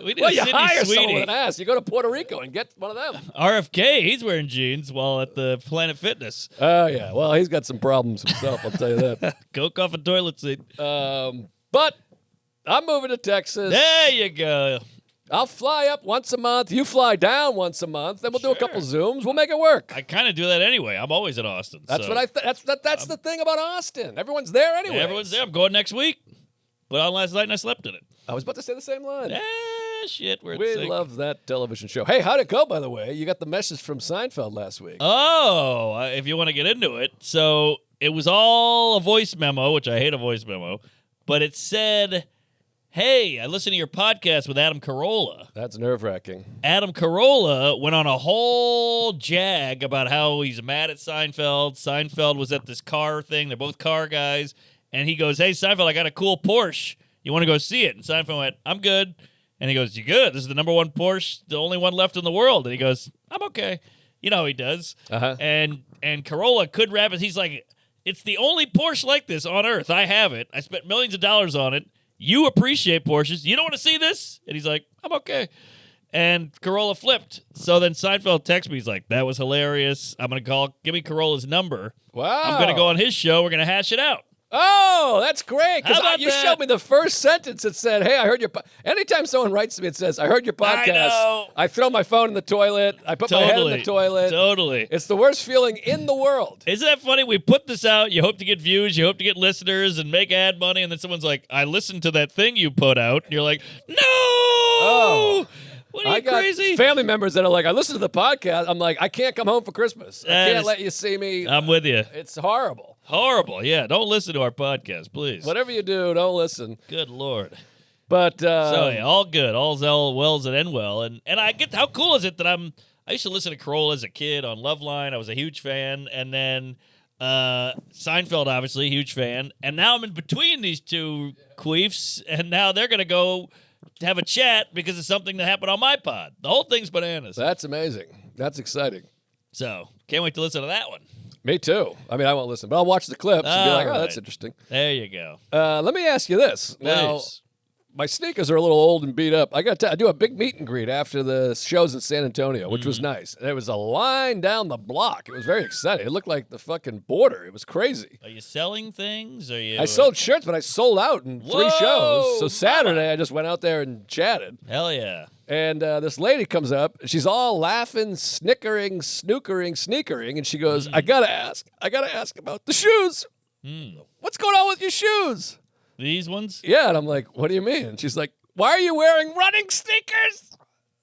We did Well, you Sidney hire Sweeney. someone with an ass. You go to Puerto Rico and get one of them. RFK, he's wearing jeans while at the Planet Fitness. Oh, yeah. Well, he's got some problems himself, I'll tell you that. Coke off a toilet seat. But I'm moving to Texas. There you go. I'll fly up once a month. You fly down once a month. Then we'll do a couple Zooms. We'll make it work. I kind of do that anyway. I'm always in Austin. That's so. what I. That's the thing about Austin. Everyone's there anyway. Everyone's there. I'm going next week. Went on last night and I slept in it. I was about to say the same line. Shit. We're in We sync. love that television show. Hey, how'd it go, by the way? You got the message from Seinfeld last week. Oh, if you want to get into it. So it was all a voice memo, which I hate a voice memo, but it said, hey, I listened to your podcast with Adam Carolla. That's nerve-wracking. Adam Carolla went on a whole jag about how he's mad at Seinfeld. Seinfeld was at this car thing. They're both car guys. And he goes, hey, Seinfeld, I got a cool Porsche. You want to go see it? And Seinfeld went, I'm good. And he goes, you good? This is the number one Porsche, the only one left in the world. And he goes, I'm okay. You know he does. Uh-huh. And Carolla could rap it. He's like, it's the only Porsche like this on earth. I have it. I spent millions of dollars on it. You appreciate Porsches. You don't want to see this? And he's like, I'm okay. And Carolla flipped. So then Seinfeld texts me. He's like, that was hilarious. I'm going to call. Give me Carolla's number. Wow. I'm going to go on his show. We're going to hash it out. Oh, that's great. How about You that? showed me the first sentence that said, hey, I heard your anytime someone writes to me, it says, I heard your podcast. know. I throw my phone in the toilet. I put my head in the toilet. Totally. It's the worst feeling in the world. Isn't that funny? We put this out. You hope to get views. You hope to get listeners and make ad money. And then someone's like, I listened to that thing you put out. And you're like, no. Oh. What are you I got crazy? family members that are like, I listened to the podcast. I'm like, I can't come home for Christmas. I can't let you see me. I'm with you. It's horrible. Horrible. Yeah. Don't listen to our podcast, please. Whatever you do, don't listen. Good Lord. But So yeah, all good. All's well that end well. And I get how cool is it that I used to listen to Carolla as a kid on Loveline. I was a huge fan. And then Seinfeld, obviously, huge fan. And now I'm in between these two queefs, and now they're gonna go have a chat because of something that happened on my pod. The whole thing's bananas. that's amazing. That's exciting. So can't wait to listen to that one. Me too. I mean, I won't listen, but I'll watch the clips and be like, oh, All that's right. interesting. There you go. Let me ask you this. Now, Please. my sneakers are a little old and beat up. I got to do a big meet and greet after the shows in San Antonio, which was nice. There was a line down the block. It was very exciting. It looked like the fucking border. It was crazy. Are you selling things? Are you? I sold shirts, but I sold out in 3 Whoa, shows. So Saturday, I just went out there and chatted. Hell yeah. And this lady comes up. She's all laughing, snickering, sneakering. And she goes, I got to ask about the shoes. What's going on with your shoes? These ones? Yeah, and I'm like, what do you mean? And she's like, why are you wearing running sneakers?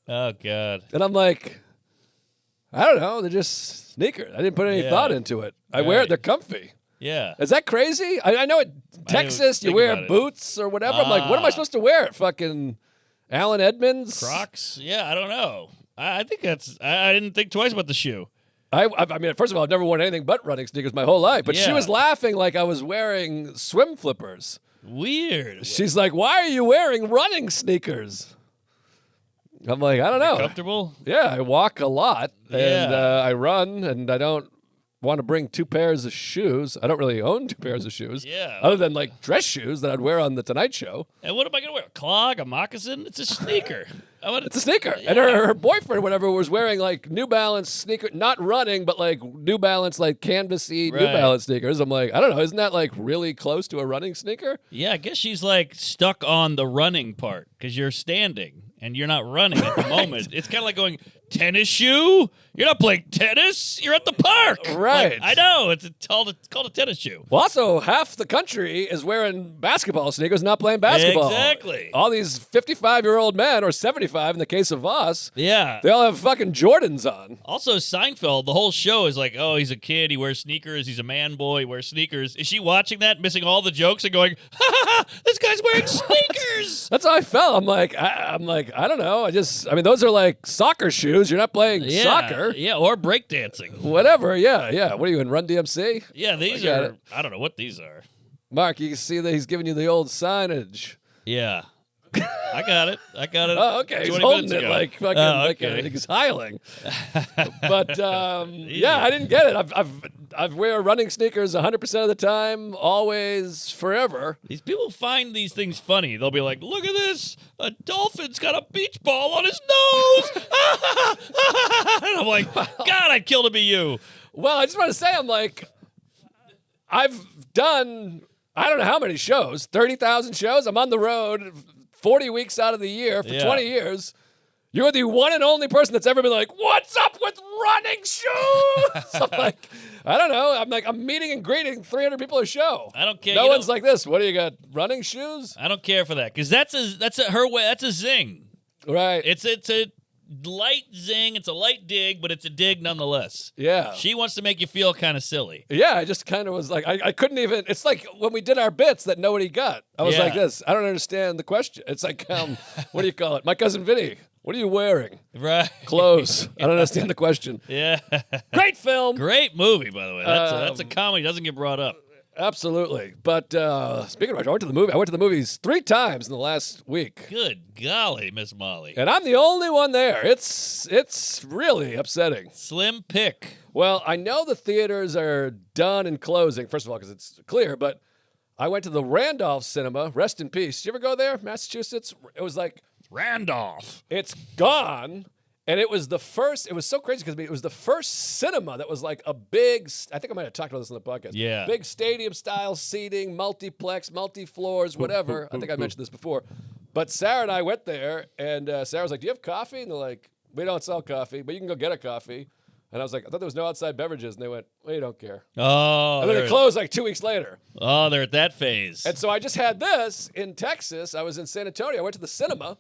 Oh God. And I'm like, I don't know. They're just sneakers. I didn't put any Yeah. thought into it. I wear it. They're comfy. Yeah. Is that crazy? I know in Texas you think wear about it. boots or whatever. I'm like, what am I supposed to wear? Fucking Alan Edmonds? Crocs? Yeah, I don't know. I think that's. I didn't think twice about the shoe. I mean, first of all, I've never worn anything but running sneakers my whole life. But she Yeah. was laughing like I was wearing swim flippers. Weird. She's like, "Why are you wearing running sneakers?" I'm like, "I don't know. Comfortable? Yeah, I walk a lot and Yeah. I run, and I don't want to bring 2 pairs of shoes. I don't really own 2 pairs of shoes. Yeah. Other than like dress shoes that I'd wear on the Tonight Show. And what am I going to wear? A clog? A moccasin? It's a sneaker. It's a sneaker. And her boyfriend, whatever, was wearing like New Balance sneaker, not running, but like New Balance, like canvasy New Right. Balance sneakers. I'm like, I don't know. Isn't that like really close to a running sneaker? Yeah, I guess she's like stuck on the running part because you're standing and you're not running at the moment. It's kind of like going, tennis shoe? You're not playing tennis. You're at the park. Right. Like, I know. It's called a tennis shoe. Well, also, half the country is wearing basketball sneakers, not playing basketball. Exactly. All these 55-year-old men, or 75 in the case of us, Yeah. they all have fucking Jordans on. Also, Seinfeld, the whole show is like, oh, he's a kid. He wears sneakers. He's a man boy. He wears sneakers. Is she watching that, missing all the jokes and going, ha ha ha, this guy's wearing sneakers? That's how I felt. I'm like, I don't know. I mean, those are like soccer shoes. You're not playing soccer. Yeah, or breakdancing. Whatever. Yeah. What are you in Run DMC? Yeah, these got are, it. I don't know what these are. Mark, you can see that he's giving you the old signage. Yeah. I got it. Oh, okay. He's 20 holding minutes it ago. like fucking, Oh, like okay. he's hiling. But yeah, I didn't get it. I wear running sneakers 100% of the time, always, forever. These people find these things funny. They'll be like, look at this. A dolphin's got a beach ball on his nose. And I'm like, God, I'd kill to be you. Well, I just want to say, I'm like, I've done, I don't know how many shows, 30,000 shows. I'm on the road 40 weeks out of the year for 20 years. You're the one and only person that's ever been like, what's up with running shoes? I'm like, I don't know. I'm meeting and greeting 300 people a show. I don't care. No You one's know- like this. What do you got? Running shoes? I don't care for that because that's her way. That's a zing. Right. It's a light zing. It's a light dig, but it's a dig nonetheless. Yeah. She wants to make you feel kind of silly. Yeah, I just kind of was like, I couldn't even, it's like when we did our bits that nobody got. I was Yeah. like this. I don't understand the question. It's like, what do you call it? My cousin Vinny, what are you wearing? Right. Clothes. I don't understand the question. Yeah. Great film. Great movie, by the way. That's a comedy. Doesn't get brought up. Absolutely. But speaking of which, I went to the movies 3 times in the last week. Good golly, Miss Molly. And I'm the only one there. It's really upsetting. Slim pick. Well, I know the theaters are done and closing, first of all, because it's clear, but I went to the Randolph Cinema, rest in peace. Did you ever go there, Massachusetts? It was like, Randolph. it's gone. And it was so crazy because it was the first cinema that was like a big, I think I might have talked about this on the podcast. Yeah. Big stadium style seating, multiplex, multi-floors, whatever. I think I mentioned this before. But Sarah and I went there, and Sarah was like, do you have coffee? And they're like, we don't sell coffee, but you can go get a coffee. And I was like, I thought there was no outside beverages. And they went, we don't care. Oh, And then they closed like 2 weeks later. Oh, they're at that phase. And so I just had this in Texas. I was in San Antonio. I went to the cinema,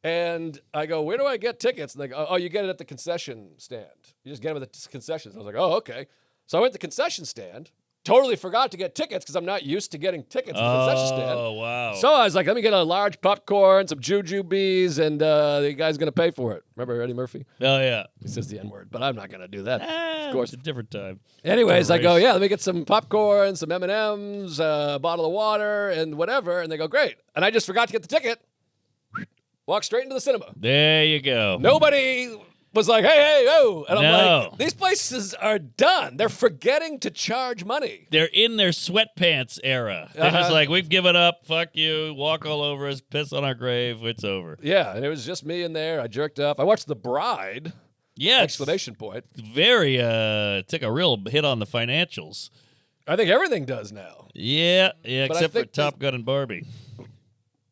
and I go, where do I get tickets? And they go, oh, you get it at the concession stand. You just get them at the concessions. I was like, oh, okay. So I went to the concession stand. Totally forgot to get tickets because I'm not used to getting tickets at the concession stand. Oh, wow. So I was like, let me get a large popcorn, some jujubes, and the guy's going to pay for it. Remember Eddie Murphy? Oh, yeah. He says the N-word, but I'm not going to do that. Of course. It's a different time. Anyways, I go, race. yeah, let me get some popcorn, some M&Ms, a bottle of water, and whatever. And they go, great. And I just forgot to get the ticket. Walk straight into the cinema. There you go. Nobody was like, hey, oh. And I'm No. like, these places are done. They're forgetting to charge money. They're in their sweatpants era. They're just Uh-huh. like, we've given up. Fuck you. Walk all over us. Piss on our grave. It's over. Yeah, and it was just me in there. I jerked off. I watched The Bride, Yeah. exclamation point. Very, took a real hit on the financials. I think everything does now. Yeah. But I Except for think Top Gun and Barbie.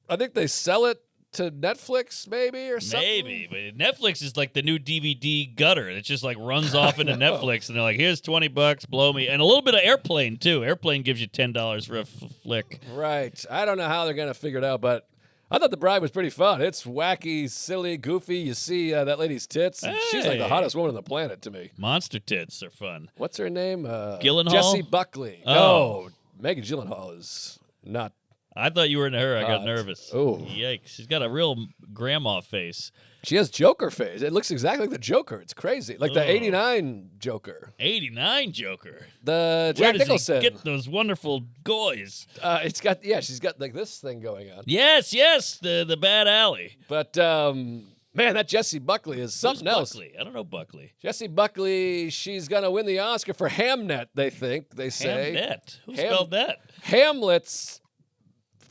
I think they sell it to Netflix maybe or something. Maybe, but Netflix is like the new DVD gutter. It just like runs off into Netflix, and they're like, "Here's $20, blow me," and a little bit of Airplane too. Airplane gives you $10 for a flick. Right. I don't know how they're going to figure it out, but I thought The Bride was pretty fun. It's wacky, silly, goofy. You see that lady's tits. And she's like the Hey. hottest woman on the planet to me. Monster tits are fun. What's her name? Gyllenhaal? Jessie Buckley. Oh. No, Megan Gyllenhaal is not. I thought you were into her. I got Hot. nervous. Oh. Yikes! She's got a real grandma face. She has Joker face. It looks exactly like the Joker. It's crazy. Like the Oh. 89 Joker. 89 Joker. The Where Jack does Nicholson. he get those wonderful goys? She's got like this thing going on. Yes, the bad alley. But man, that Jessie Buckley is something Who's else. Buckley? I don't know Buckley. Jessie Buckley, she's gonna win the Oscar for Hamnet. They say. Hamnet. Who spelled that? Hamlet's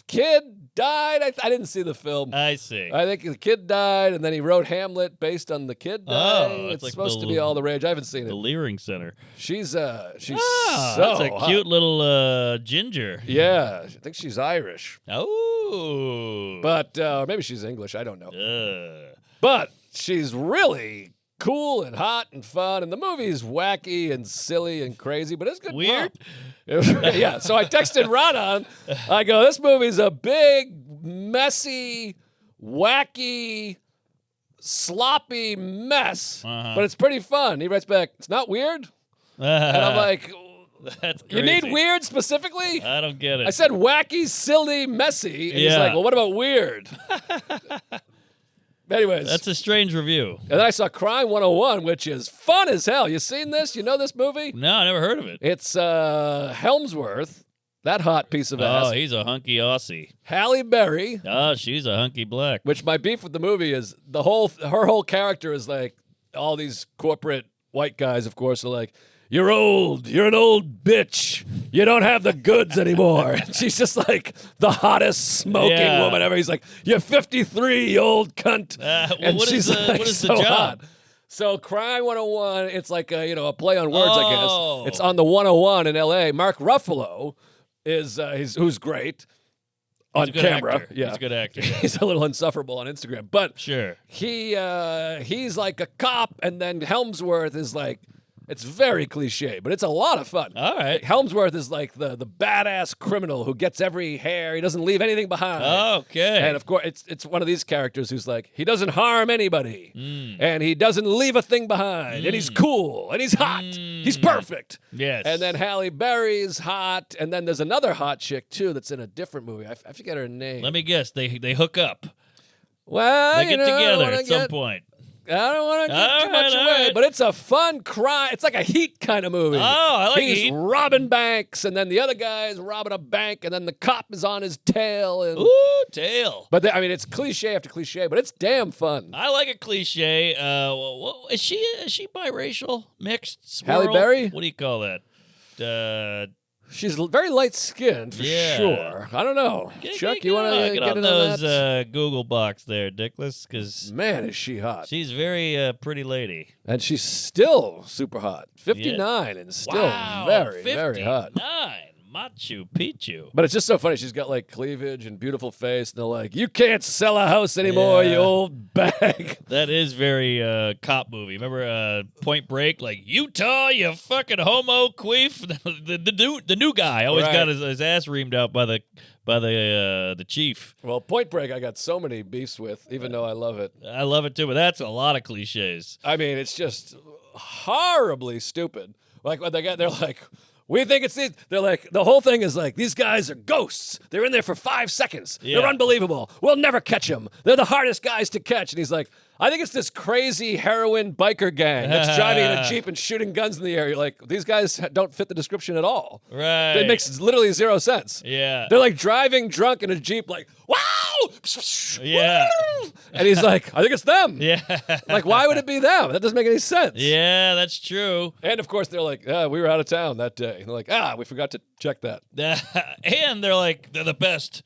kid died. I didn't see the film. I see. I think the kid died, and then he wrote Hamlet based on the kid dying. it's It's like supposed the to be all the rage. I haven't seen The it. Leering Center. She's Ah, so that's a hot. cute little ginger. Yeah, I think she's Irish, Oh. but maybe she's English. I don't know. Uh, But she's really cool and hot and fun, and the movie's wacky and silly and crazy, but it's good. Weird? Fun. Yeah. So I texted Ron on. I go, this movie's a big, messy, wacky, sloppy mess, but it's pretty fun. He writes back, it's not weird. And I'm like, that's you crazy. need weird specifically? I don't get it. I said wacky, silly, messy. And he's Yeah. like, well, what about weird? Anyways. That's a strange review. And then I saw Crime 101, which is fun as hell. You seen this? You know this movie? No, I never heard of it. It's Helmsworth, that hot piece of Oh, ass. he's a hunky Aussie. Halle Berry, Oh, she's a hunky black. which my beef with the movie is her whole character is like all these corporate white guys, of course, are like, you're old. You're an old bitch. You don't have the goods anymore. And she's just like the hottest smoking Yeah. woman ever. He's like, you're 53, you old cunt. Well, what is the so job? hot. So Crime 101, it's like a play on words, I Oh. guess. It's on the 101 in L.A. Mark Ruffalo is who's great on He's a good camera. actor. Yeah, He's a good actor. He's a little insufferable on Instagram, but Sure. he's like a cop, and then Helmsworth is like, it's very cliche, but it's a lot of fun. All right. Helmsworth is like the badass criminal who gets every hair. He doesn't leave anything behind. Okay. And of course, it's one of these characters who's like, he doesn't harm anybody, Mm. and he doesn't leave a thing behind, and he's cool, and he's hot. He's perfect. Yes. And then Halle Berry's hot, and then there's another hot chick too that's in a different movie. I forget her name. Let me guess. They hook up. well, They get I don't together wanna at some point. I don't want to give All too much right, all away, right. but it's a fun crime. It's like a Heat kind of movie. Oh, I like He's Heat. robbing banks, and then the other guy is robbing a bank, and then the cop is on his tail. And Ooh, tail. but it's cliche after cliche, but it's damn fun. I like a cliche. Is she biracial, mixed, swirl? Halle Berry? What do you call that? She's very light skinned for Yeah. sure. I don't know, Chuck. You want to get get on into those that? Google box there, Dickless? Because Man, is she hot? she's very pretty lady. And she's still super hot. 59 and still Wow, very, very hot. 59. Machu Picchu. But it's just so funny. She's got like cleavage and beautiful face, and they're like, "You can't sell a house anymore, you Yeah. old bag." That is very cop movie. Remember Point Break? Like, Utah, you fucking homo queef. the new guy always Right. got his ass reamed out by the chief. Well, Point Break, I got so many beefs with, even though I love it. I love it too, but that's a lot of cliches. I mean, it's just horribly stupid. Like when they're like, we think it's these. They're like, the whole thing is like, these guys are ghosts. They're in there for 5 seconds. Yeah. They're unbelievable. We'll never catch them. They're the hardest guys to catch. And he's like, I think it's this crazy heroin biker gang that's driving in a Jeep and shooting guns in the air. You're like, these guys don't fit the description at all. Right. It makes literally zero sense. Yeah. They're like driving drunk in a Jeep, like, wow! Yeah. And he's like, I think it's them. Yeah. Like, why would it be them? That doesn't make any sense. Yeah, that's true. And of course, they're like, we were out of town that day. And they're like, we forgot to check that. And they're like, they're the best.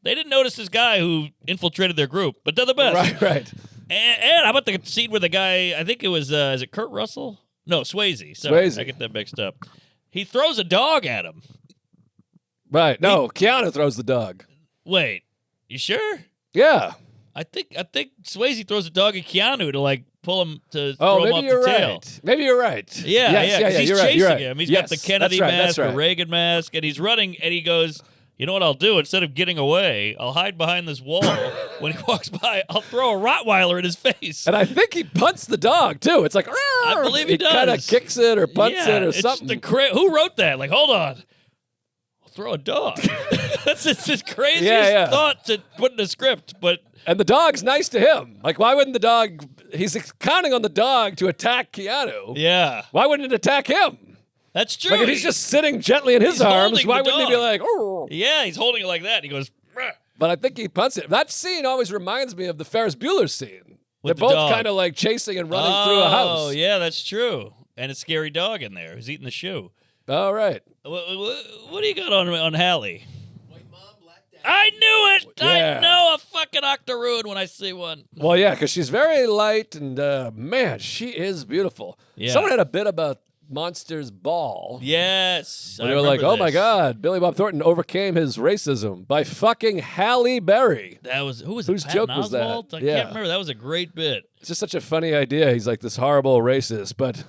They didn't notice this guy who infiltrated their group, but they're the best. Right. And how about the scene where the guy, I think it was, is it Kurt Russell? No, Swayze. Sorry, Swayze. I get that mixed up. He throws a dog at him. Right. No, Keanu throws the dog. Wait, you sure? Yeah. I think Swayze throws a dog at Keanu to like pull him to Oh, throw him maybe off you're the tail. right. Maybe you're right. Yeah, Yes, yeah, 'cause he's you're right. chasing You're right. him. He's Yes, got the Kennedy that's right, mask, that's right. the Reagan mask, and he's running, and he goes, you know what I'll do? Instead of getting away, I'll hide behind this wall. When he walks by, I'll throw a Rottweiler in his face. And I think he punts the dog, too. It's like, I believe he does. kind of kicks it or punts Yeah, it or it's something. who wrote that? Like, hold on. I'll throw a dog. That's just the craziest Yeah. thought to put in a script, but And the dog's nice to him. Like, why wouldn't the dog? He's counting on the dog to attack Keanu. yeah, Why wouldn't it attack him? that's true. Like, if he's just sitting gently in his He's arms, holding why the wouldn't he be dog. like, oh? Yeah, he's holding it like that. And he goes, "Bruh." But I think he punts it. That scene always reminds me of the Ferris Bueller scene. With They're the both dog. kind of like chasing and running through a house. Oh, yeah, that's true. And a scary dog in there who's eating the shoe. All right. What do you got on Hallie? I knew it. Yeah. I know a fucking octoroon when I see one. Well, yeah, because she's very light, and man, she is beautiful. Yeah. Someone had a bit about Monsters Ball. Yes. Where I they were like, remember oh my this. God, Billy Bob Thornton overcame his racism by fucking Halle Berry. That was who was Whose it? joke Patton was that? Oswalt? I Yeah. can't remember. That was a great bit. It's just such a funny idea. He's like this horrible racist, but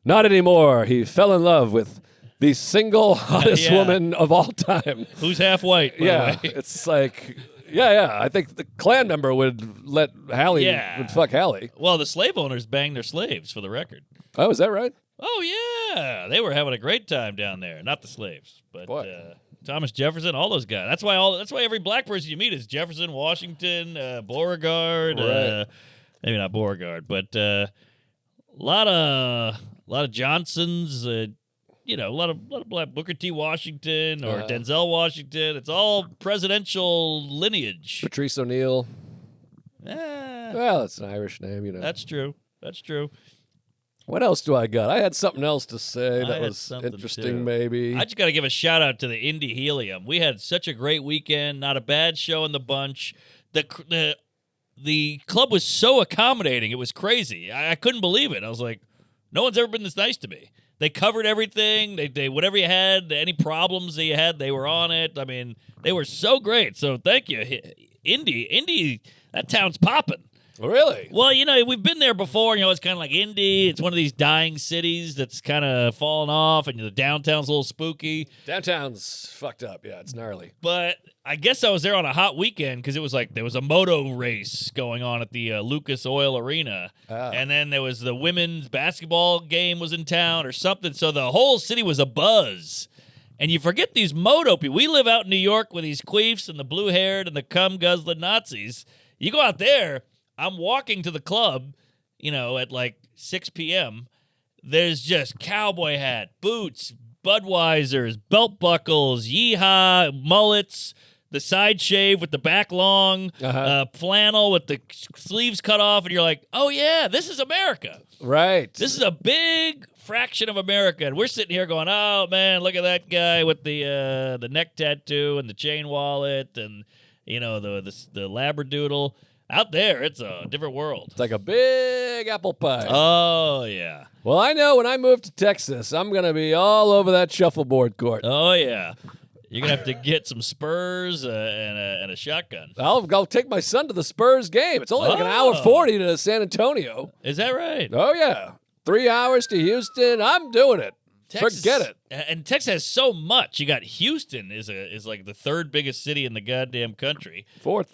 not anymore. He fell in love with the single hottest Yeah. woman of all time. Who's half white? By Yeah, the way? it's like, yeah. I think the Klan member would let Hallie, Yeah. would fuck Hallie. Well, the slave owners banged their slaves, for the record. Oh, is that right? Oh yeah, they were having a great time down there. Not the slaves, but Boy. Thomas Jefferson, all those guys. That's why every black person you meet is Jefferson, Washington, Beauregard. Right. Maybe not Beauregard, but a lot of Johnsons. A lot of black Booker T. Washington or Denzel Washington. It's all presidential lineage. Patrice O'Neill. Ah, Well, it's an Irish name, you know. that's true. That's true. What else do I got? I had something else to say I that had was something interesting, too. maybe. I just got to give a shout out to the Indy Helium. We had such a great weekend. Not a bad show in the bunch. The club was so accommodating. It was crazy. I couldn't believe it. I was like, no one's ever been this nice to me. They covered everything. They whatever you had, any problems that you had, they were on it. I mean, they were so great. So thank you, Indy. That town's popping. Really? Well, we've been there before. It's kind of like Indy. It's one of these dying cities that's kind of fallen off, and the downtown's a little spooky. Downtown's fucked up. Yeah, it's gnarly. But I guess I was there on a hot weekend because it was like there was a moto race going on at the Lucas Oil Arena. Ah. And then there was the women's basketball game was in town or something. So the whole city was abuzz. And you forget these moto people. We live out in New York with these queefs and the blue-haired and the cum-guzzling Nazis. You go out there, I'm walking to the club, at like 6 p.m. There's just cowboy hat, boots, Budweisers, belt buckles, yeehaw, mullets, the side shave with the back long, flannel with the sleeves cut off, and you're like, oh yeah, this is America. Right. This is a big fraction of America, and we're sitting here going, oh man, look at that guy with the neck tattoo and the chain wallet and the labradoodle. Out there, it's a different world. It's like a big apple pie. Oh yeah. Well, I know when I move to Texas, I'm going to be all over that shuffleboard court. Oh yeah. You're gonna have to get some spurs and a shotgun. I'll take my son to the Spurs game. It's only like an hour 40 to San Antonio. Is that right? Oh, yeah. 3 hours to Houston. I'm doing it. Texas, Forget it. And Texas has so much. You got Houston is like the third biggest city in the goddamn country. Fourth,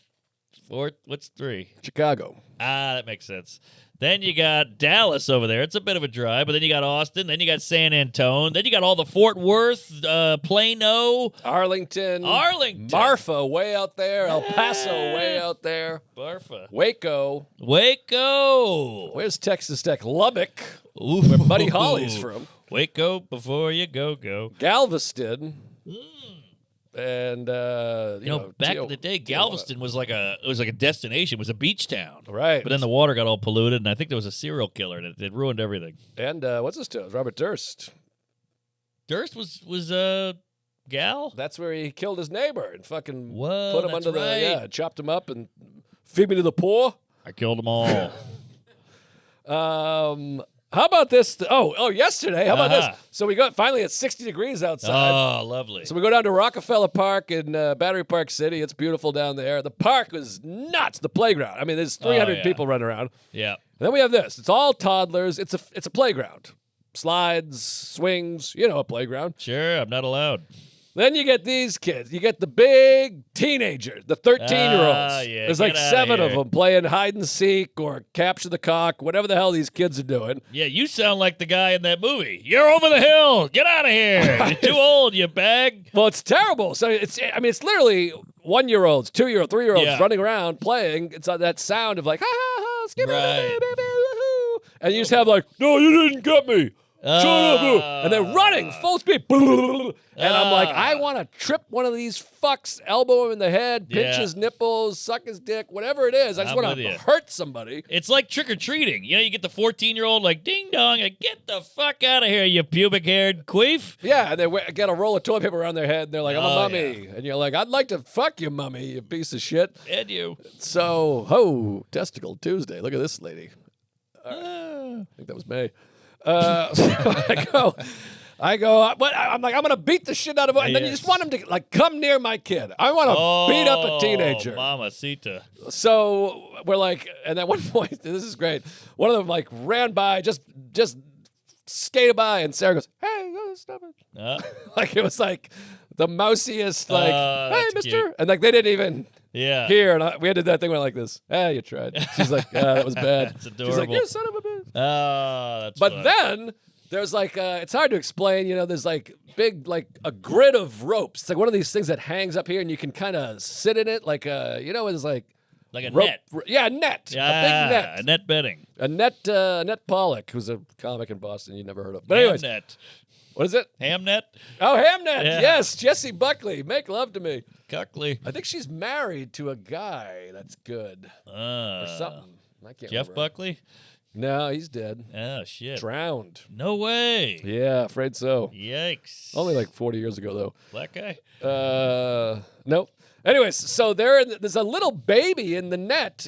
What's 3? Chicago. Ah, that makes sense. Then you got Dallas over there. It's a bit of a drive, but then you got Austin. Then you got San Antone. Then you got all the Fort Worth, Plano, Arlington. Arlington. Marfa way out there. El Paso way out there. Barfa, Waco. Waco. Where's Texas Tech? Lubbock, Ooh. where Buddy Holly's from. Waco before you go. Galveston. And Back in the day, Galveston was like a destination. It was a beach town. Right. But then the water got all polluted, and I think there was a serial killer, and it ruined everything. And what's his name? Robert Durst. Durst was gal. That's where he killed his neighbor and fucking Whoa, put him that's under right. chopped him up and feed me to the poor. I killed them all. How about this? Yesterday. How about Uh-huh. this? So we got finally at 60 degrees outside. Oh, lovely. So we go down to Rockefeller Park in Battery Park City. It's beautiful down there. The park was nuts. The playground. I mean, there's 300 yeah. people running around. Yeah. And then we have this. It's all toddlers. It's a playground. Slides, swings. A playground. Sure, I'm not allowed. Then you get these kids. You get the big teenagers, the 13-year-olds. Yeah, There's get like outta 7 of here. them playing hide and seek or capture the cock, whatever the hell these kids are doing. Yeah, you sound like the guy in that movie. You're over the hill. Get out of here. You're too old, you bag. Well, it's terrible. So it's literally 1-year-olds, 2-year-olds, 3-year-olds Yeah. running around playing. It's that sound of like, ha ha ha, skip it, Right. baby, woohoo. And you just have like, no, you didn't get me. Shut up. And they're running full speed. And I'm like, I want to trip one of these fucks, elbow him in the head, pinch Yeah. his nipples, suck his dick, whatever it is. I just I'm want with to you. hurt somebody. It's like trick-or-treating. You know, you get the 14-year-old like, ding dong, like, get the fuck out of here, you pubic-haired queef. Yeah, and they get a roll of toilet paper around their head, and they're like, I'm a Oh, mummy. And you're like, I'd like to fuck you, mummy, you piece of shit. And you. So, Testicle Tuesday. Look at this lady. I think that was May. So I go, what? I'm like, I'm going to beat the shit out of him. And then you Yes. just want him to, like, come near my kid. I want to beat up a teenager. Mamacita. So we're like, and at one point, this is great. One of them, like, ran by, just skated by, and Sarah goes, hey, stop it. Like, it was like the mousiest, like, hey, that's mister. cute. And, like, they didn't even Yeah. hear. And we did that thing where like this. You tried. She's like, that was bad. That's She's like, adorable. you son of a bitch. That's But fun. then there's like, it's hard to explain. You know, there's like big, like a grid of ropes. It's like one of these things that hangs up here, and you can kind of sit in it, like it's like like a rope. net. Yeah, a net. Yeah, A big net. a net betting. Annette Pollock, who's a comic in Boston you never heard of. But Ham anyways, net. what is it? Ham net. Oh, Hamnet. Yeah. Yes, Jessie Buckley. Make love to me. Cuckley. I think she's married to a guy that's good or something. I can't Jeff remember. Buckley. No, he's dead. Oh shit. Drowned. No way. Yeah, afraid so. Yikes. Only like 40 years ago, Black guy. though. Nope. Anyways, so there's a little baby in the net.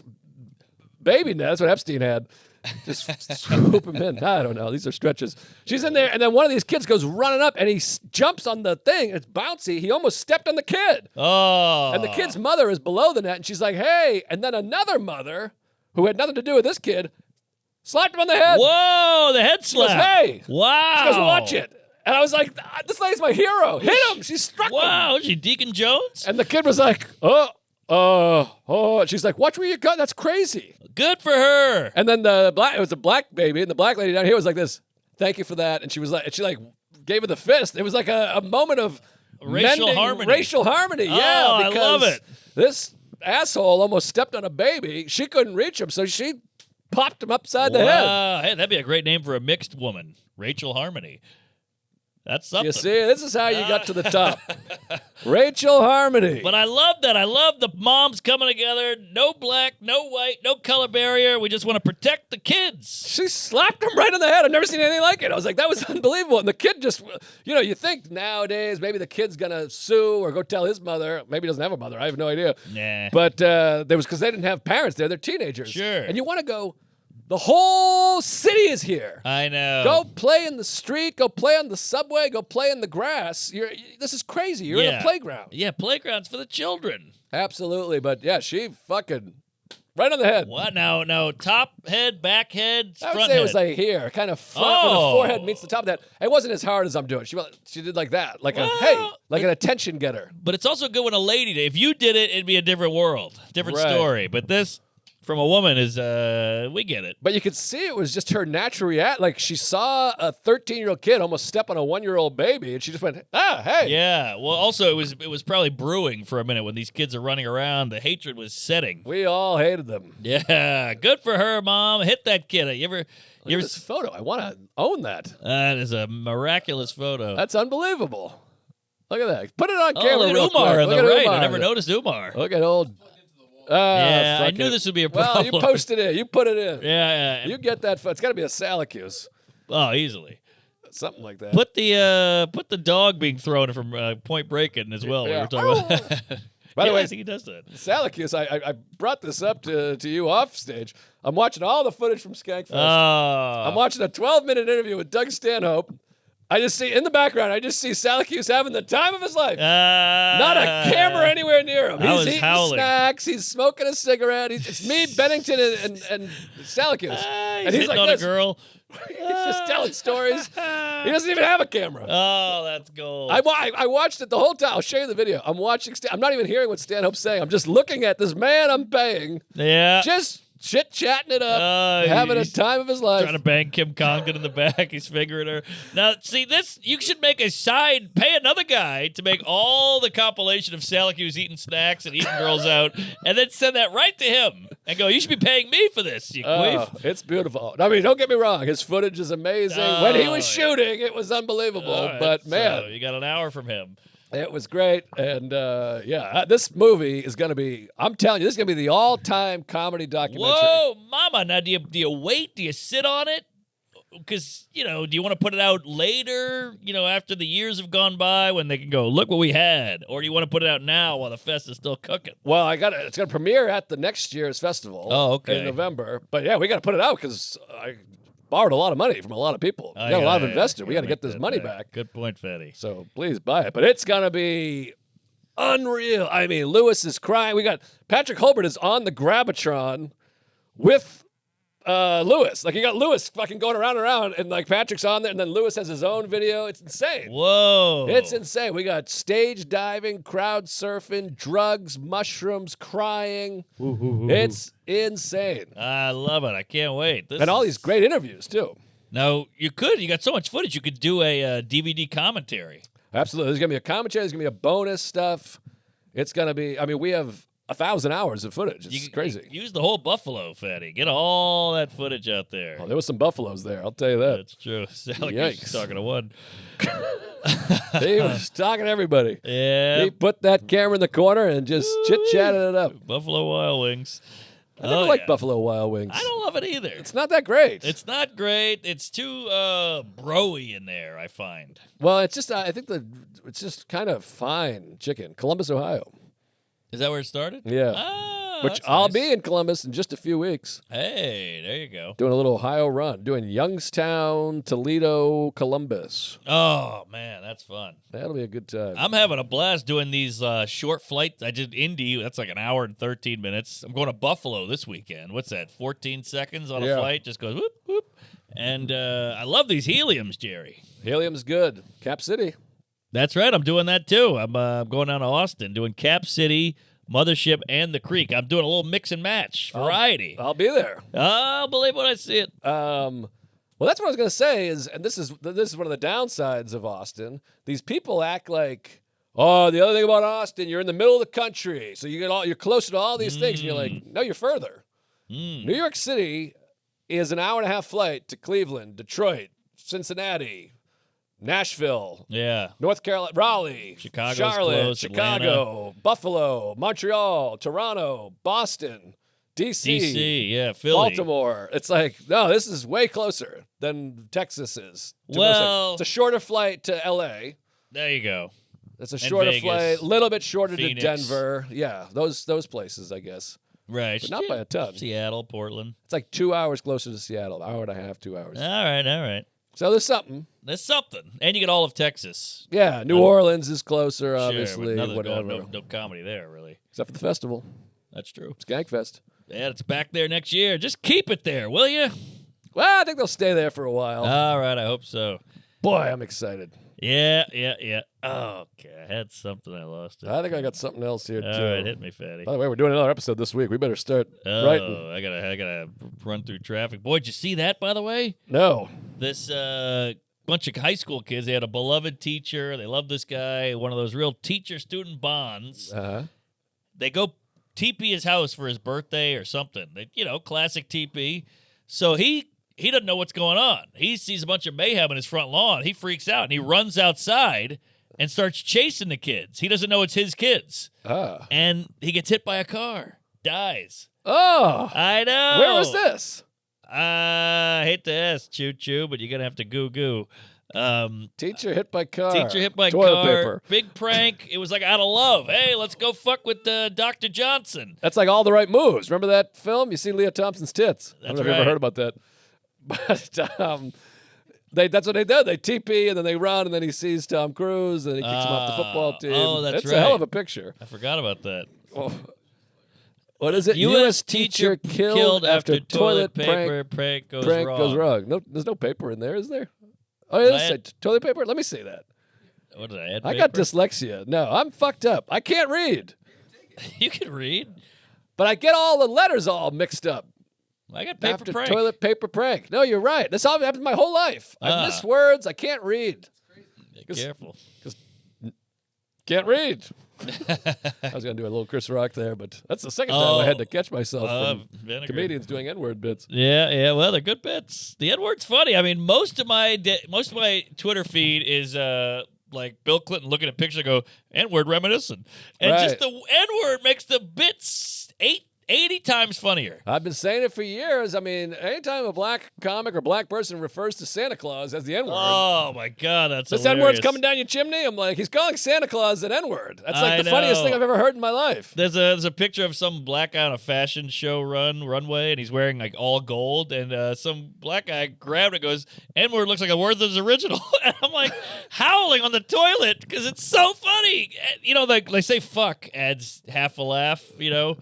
Baby net. That's what Epstein had. Just swoop him in. I don't know. These are stretches. She's in there, and then one of these kids goes running up, and he jumps on the thing. It's bouncy. He almost stepped on the kid. Oh. And the kid's mother is below the net, and she's like, hey. And then another mother, who had nothing to do with this kid, slapped him on the head. Whoa, the head She goes, slap. hey. Wow. She goes, watch it. And I was like, this lady's my hero. Hit him. She struck him. Wow, is she Deacon Jones? And the kid was like, She's like, watch where you go. That's crazy. Good for her. And then it was a black baby, and the black lady down here was like this, thank you for that. And she was like, gave her the fist. It was like a moment of Racial mending harmony. Racial harmony. Oh, Yeah, I because love it. this asshole almost stepped on a baby. She couldn't reach him, so she popped him upside the head. Wow. Hey, that'd be a great name for a mixed woman. Rachel Harmony. That's something. You see, this is how you got to the top. Rachel Harmony. But I love that. I love the moms coming together. No black, no white, no color barrier. We just want to protect the kids. She slapped him right on the head. I've never seen anything like it. I was like, that was unbelievable. And the kid just, you think nowadays maybe the kid's going to sue or go tell his mother. Maybe he doesn't have a mother. I have no idea. Nah. But there was because they didn't have parents there. They're teenagers. Sure. And you want to go, the whole city is here. I know. Go play in the street. Go play on the subway. Go play in the grass. This is crazy. You're in a playground. Yeah, playgrounds for the children. Absolutely. But yeah, she fucking right on the head. What? No. Top head, back head, I would front say head. it was like here, kind of front where the Oh. forehead meets the top of that. It wasn't as hard as I'm doing. She did like that, like Well, an attention getter. But it's also good when a lady did. If you did it, it'd be a different world, different Right. story. But this from a woman is, we get it. But you could see it was just her natural react. Like she saw a 13-year-old kid almost step on a 1-year-old baby, and she just went, hey. Yeah. Well, also it was probably brewing for a minute when these kids are running around. The hatred was setting. We all hated them. Yeah. Good for her, mom. Hit that kid. You ever? Look at this photo. I want to own that. That is a miraculous photo. That's unbelievable. Look at that. Put it on Oh, camera look at real Umar quick. on the Look at right. I Umar. never noticed Umar. Look at old. Yeah, I fuck knew it. this would be a Well, you problem. posted it. You put it in. Yeah. You get that. It's got to be a Salacuse. Oh, easily. Something like that. Put the dog being thrown from Point Break in as well. Yeah. We were talking about. By the way, I think he does that. Salacuse, I brought this up to you off stage. I'm watching all the footage from Skankfest. Oh. I'm watching a 12-minute interview with Doug Stanhope I just see in the background. I just see Syracuse having the time of his life. Not Not a camera anywhere near him. I He's was eating howling. snacks. He's smoking a cigarette. It's me, Bennington, and Syracuse. He's and he's hitting like on this. a girl. He's just telling stories. He doesn't even have a camera. Oh, that's gold. I watched it the whole time. I'll show you the video. I'm watching. I'm not even hearing what Stanhope's saying. I'm just looking at this man I'm paying, yeah. just chit-chatting it up, having a he's time of his life. Trying to bang Kim Congdon in the back. He's figuring her. Now, see, this, you should make a side, pay another guy to make all the compilation of Syracuse eating snacks and eating girls out, and then send that right to him and go, you should be paying me for this, you queef. It's beautiful. I mean, don't get me wrong. His footage is amazing. When he was yeah. shooting, it was unbelievable. All right, But, man, so you got an hour from him. it was great. And, this movie is going to be, I'm telling you, this is going to be the all-time comedy documentary. Whoa, mama. Now, do you wait? Do you sit on it? Because, do you want to put it out later, after the years have gone by when they can go, look what we had? Or do you want to put it out now while the fest is still cooking? Well, it's going to premiere at the next year's festival. Oh, okay. In November. But, yeah, we got to put it out because I borrowed a lot of money from a lot of people. We got a lot of investors. We got to get this money back. Good point, Fatty. So please buy it. But it's going to be unreal. I mean, Lewis is crying. We got Patrick Holbert is on the Grabatron with Lewis. Like, you got Lewis fucking going around, and like Patrick's on there, and then Lewis has his own video. It's insane. Whoa. It's insane. We got stage diving, crowd surfing, drugs, mushrooms, crying. It's insane. I love it. I can't wait. And all these great interviews, too. Now, you got so much footage, you could do a DVD commentary. Absolutely. There's going to be a commentary. There's going to be a bonus stuff. It's going to be, I mean, we have 1,000 hours of footage. It's crazy. Use the whole buffalo, Fatty. Get all that footage out there. Oh, there was some buffaloes there. I'll tell you that. That's true. Sally Yikes. was talking to one. He was talking to everybody. Yeah. He put that camera in the corner and just chit-chatted it up. Buffalo Wild Wings. I never liked Buffalo Wild Wings. I don't love it either. It's not that great. It's not great. It's too bro-y in there, I find. Well, it's just, I think it's just kind of fine chicken. Columbus, Ohio. Is that where it started? Yeah. Which that's I'll nice. be in Columbus in just a few weeks. Hey, there you go. Doing a little Ohio run. Doing Youngstown, Toledo, Columbus. Oh, man, that's fun. That'll be a good time. I'm having a blast doing these short flights. I did Indy. That's like an hour and 13 minutes. I'm going to Buffalo this weekend. What's that, 14 seconds on a flight? Just goes whoop, whoop. And I love these heliums, Jerry. Helium's good. Cap City. That's right. I'm doing that, too. I'm going down to Austin, doing Cap City, Mothership, and the Creek. I'm doing a little mix and match variety. I'll be there. I'll believe when I see it. Well, that's what I was going to say is, and this is one of the downsides of Austin. These people act like, oh, the other thing about Austin, you're in the middle of the country, so you're closer to all these things. And you're like, no, you're further. New York City is an hour-and-a-half flight to Cleveland, Detroit, Cincinnati, Nashville, North Carolina, Raleigh, Chicago's Charlotte, close, Chicago, Buffalo, Montreal, Toronto, Boston, D.C., Philly. Baltimore. It's like, no, this is way closer than Texas is. Well, it's a shorter flight to L.A. There you go. It's a shorter Vegas, flight, a little bit shorter Phoenix. to Denver. Yeah, those places, I guess. Right. But not by a ton. Seattle, Portland. It's like 2 hours closer to Seattle, hour and a half, 2 hours. All right. So there's something. There's something. And you get all of Texas. Yeah, New Orleans is closer, Sure, obviously. but Whatever. no comedy there, really. Except for the festival. That's true. Skankfest. Yeah, it's back there next year. Just keep it there, will you? Well, I think they'll stay there for a while. All right, I hope so. Boy, I'm excited. Yeah. Oh, okay, I had something I lost. I think I got something else here, too. All right, hit me, Fatty. By the way, we're doing another episode this week. We better start writing. I gotta run through traffic. Boy, did you see that, by the way? No. This bunch of high school kids, they had a beloved teacher. They love this guy, one of those real teacher-student bonds. Uh-huh. They go TP his house for his birthday or something. They, classic TP. So he doesn't know what's going on. He sees a bunch of mayhem in his front lawn. He freaks out, and he runs outside and starts chasing the kids. He doesn't know it's his kids. Ah. And he gets hit by a car. Dies. Oh. I know. Where was this? I hate to ask, choo-choo, but you're going to have to goo-goo. Teacher hit by car. Teacher hit by Toilet car. paper. Big prank. It was like out of love. Hey, let's go fuck with Dr. Johnson. That's like All the Right Moves. Remember that film? You see Leah Thompson's tits. I don't know if you right. ever heard about that. But That's what they do. They TP and then they run and then he sees Tom Cruise and he kicks him off the football team. Oh, that's it's right. a hell of a picture. I forgot about that. Oh. What is it? U.S. teacher killed after toilet paper prank goes wrong. No, there's no paper in there, is there? Oh, yeah, this is toilet paper? Let me see that. What did I add? I got dyslexia. No, I'm fucked up. I can't read. You can read. But I get all the letters all mixed up. I got paper After prank. toilet paper prank. No, you're right. This all happened my whole life. I miss words. I can't read. Be careful. Can't read. I was going to do a little Chris Rock there, but that's the second time I had to catch myself from comedians doing N-word bits. Yeah. Well, they're good bits. The N-word's funny. I mean, most of my Twitter feed is like Bill Clinton looking at pictures and go, N-word reminiscent. And just the N-word makes the bits 80 times funnier. I've been saying it for years. I mean, anytime a black comic or black person refers to Santa Claus as the N-word. Oh, my God, that's this hilarious. N-word's coming down your chimney? I'm like, he's calling Santa Claus an N-word. That's like the funniest thing I've ever heard in my life. There's a picture of some black guy on a fashion show runway, and he's wearing like all gold, and some black guy grabbed it and goes, N-word looks like a Werther's original. And I'm like howling on the toilet because it's so funny. You know, like they say fuck adds half a laugh, you know.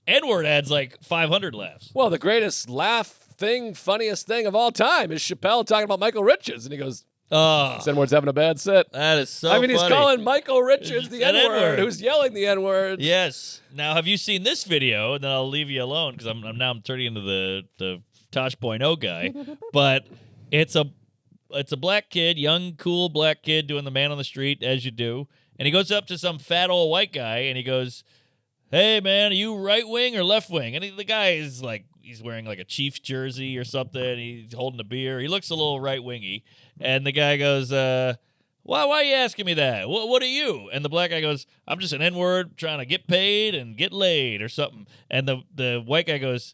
N-word adds like 500 laughs. Well, the greatest funniest thing of all time is Chappelle talking about Michael Richards. And he goes, N-word's having a bad set. That is so he's funny. calling Michael Richards the N-word, N-word. who's yelling the N-word. Yes. Now, have you seen this video? And then I'll leave you alone because I'm turning into the Tosh.0 guy. But it's a black kid, young, cool black kid doing the man on the street, as you do. And he goes up to some fat old white guy, and he goes, hey, man, are you right wing or left wing? And the guy is like, he's wearing like a Chiefs jersey or something. He's holding a beer. He looks a little right wingy. And the guy goes, why are you asking me that? What are you? And the black guy goes, I'm just an N-word trying to get paid and get laid or something. And the white guy goes,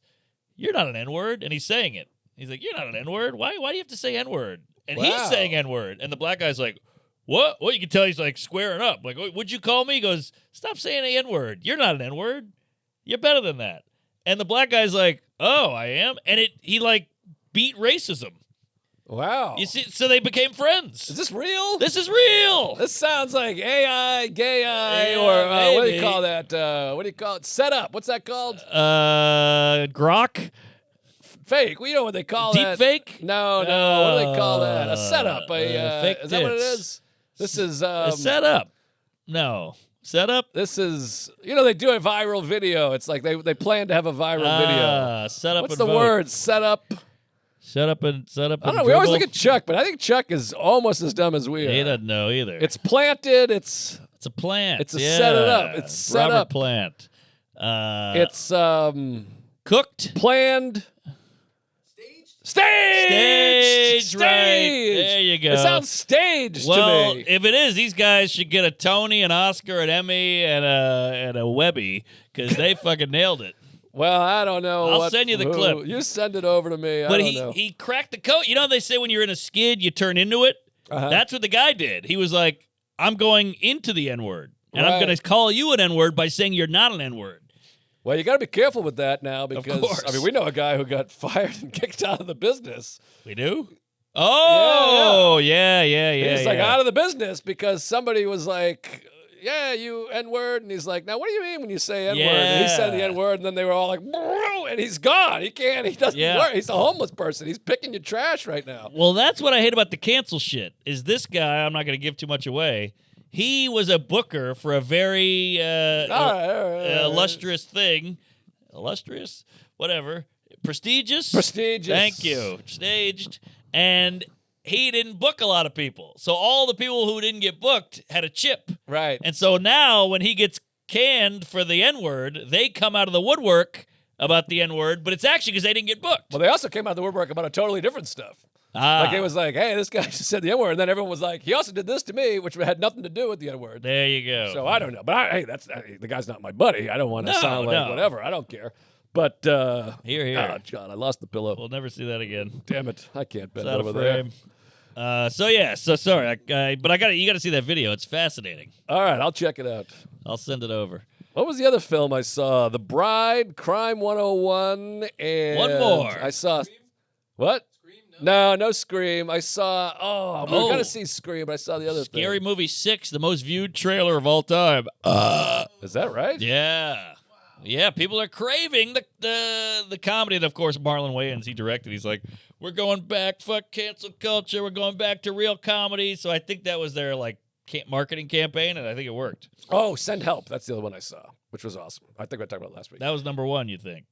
you're not an N-word. And he's saying it. He's like, you're not an N-word. Why do you have to say N-word? And he's saying N-word. And the black guy's like, what? Well, you can tell he's like squaring up. Like, what'd you call me? He goes, stop saying the N-word. You're not an N-word. You're better than that. And the black guy's like, oh, I am? And he like beat racism. Wow. You see, so they became friends. Is this real? This is real. This sounds like AI, gay eye, Yeah, or what do you maybe. call that? What do you call it? Setup. What's that called? Grok? Fake. Well, you know what they call Deep that? fake? No. What do they call that? A setup. Fake is that what it tits. is? This is A setup. No. Setup? This is, they do a viral video. It's like they plan to have a viral video. Set up What's and the vote. word? Set up. Set up and I don't know. We always look at Chuck, but I think Chuck is almost as dumb as we are. He doesn't know either. It's planted. It's a plant. It's a set it up. It's set Robert up. Plant. It's Cooked. planned. Staged. Right. There you go. It sounds staged Well, to me. if it is, these guys should get a Tony, an Oscar, an Emmy, and a Webby because they fucking nailed it. Well, I don't know. I'll send you the clip. You send it over to me. But I don't know. he cracked the code. You know they say when you're in a skid, you turn into it? Uh-huh. That's what the guy did. He was like, I'm going into the N-word. And I'm Right. going to call you an N-word by saying you're not an N-word. Well, you got to be careful with that now because course. we know a guy who got fired and kicked out of the business. We do? Oh, yeah. He's like out of the business because somebody was like, "Yeah, you N-word," and he's like, "Now, what do you mean when you say N-word?" And he said the Yeah. N-word, and then they were all like, "Bro," and he's gone. He can't. He doesn't Yeah. work. He's a homeless person. He's picking your trash right now. Well, that's what I hate about the cancel shit. Is this guy? I'm not going to give too much away. He was a booker for a very All right. illustrious thing. Illustrious? Whatever. Prestigious? Prestigious. Thank you. Staged. And he didn't book a lot of people. So all the people who didn't get booked had a chip. Right. And so now when he gets canned for the N-word, they come out of the woodwork about the N-word, but it's actually because they didn't get booked. Well, they also came out of the woodwork about a totally different stuff. Like it was like, hey, this guy just said the N-word, and then everyone was like, he also did this to me, which had nothing to do with the N-word. There you go. So I don't know, but the guy's not my buddy. I don't want to sound like whatever. I don't care. But Here. Oh God, I lost the pillow. We'll never see that again. Damn it, I can't bend It's out over of there. frame. So sorry, but you got to see that video. It's fascinating. All right, I'll check it out. I'll send it over. What was the other film I saw? The Bride, Crime 101, and One more. I saw what? No Scream. I saw. We were gonna see Scream, but I saw the other Scary thing. Movie 6, the most viewed trailer of all time. Is that right? Yeah. Yeah, people are craving the comedy. And, of course, Marlon Wayans, he directed. He's like, we're going back, fuck cancel culture. We're going back to real comedy. So I think that was their, marketing campaign, and I think it worked. Oh, Send Help. That's the other one I saw, which was awesome. I think we talked about it last week. That was number one, you think,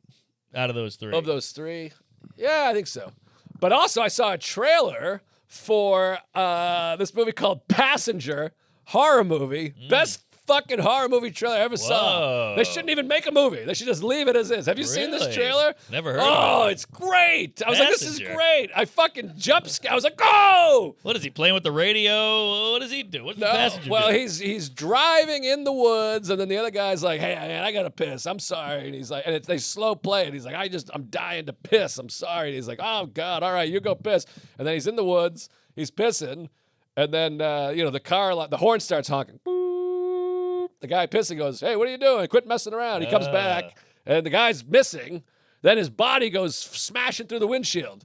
out of those three? Of those three? Yeah, I think so. But also, I saw a trailer for this movie called Passenger, horror movie. Best fucking horror movie trailer I ever saw. They shouldn't even make a movie. They should just leave it as is. Have you seen this Really? trailer? Never heard of Oh, it. it's great. I was like, this is Passenger. great. I fucking jump scare. I was like, oh! What is he playing with the radio? What does he do? What's the No, passenger well, do? he's driving in the woods, and then the other guy's like, "Hey, man, I gotta piss. I'm sorry." And he's like, and they slow play, and he's like, I'm dying to piss. I'm sorry." And he's like, "Oh God, all right, you go piss." And then he's in the woods, he's pissing, and then the horn starts honking. Boop. The guy pissing goes, "Hey, what are you doing? Quit messing around." He comes back, and the guy's missing. Then his body goes smashing through the windshield.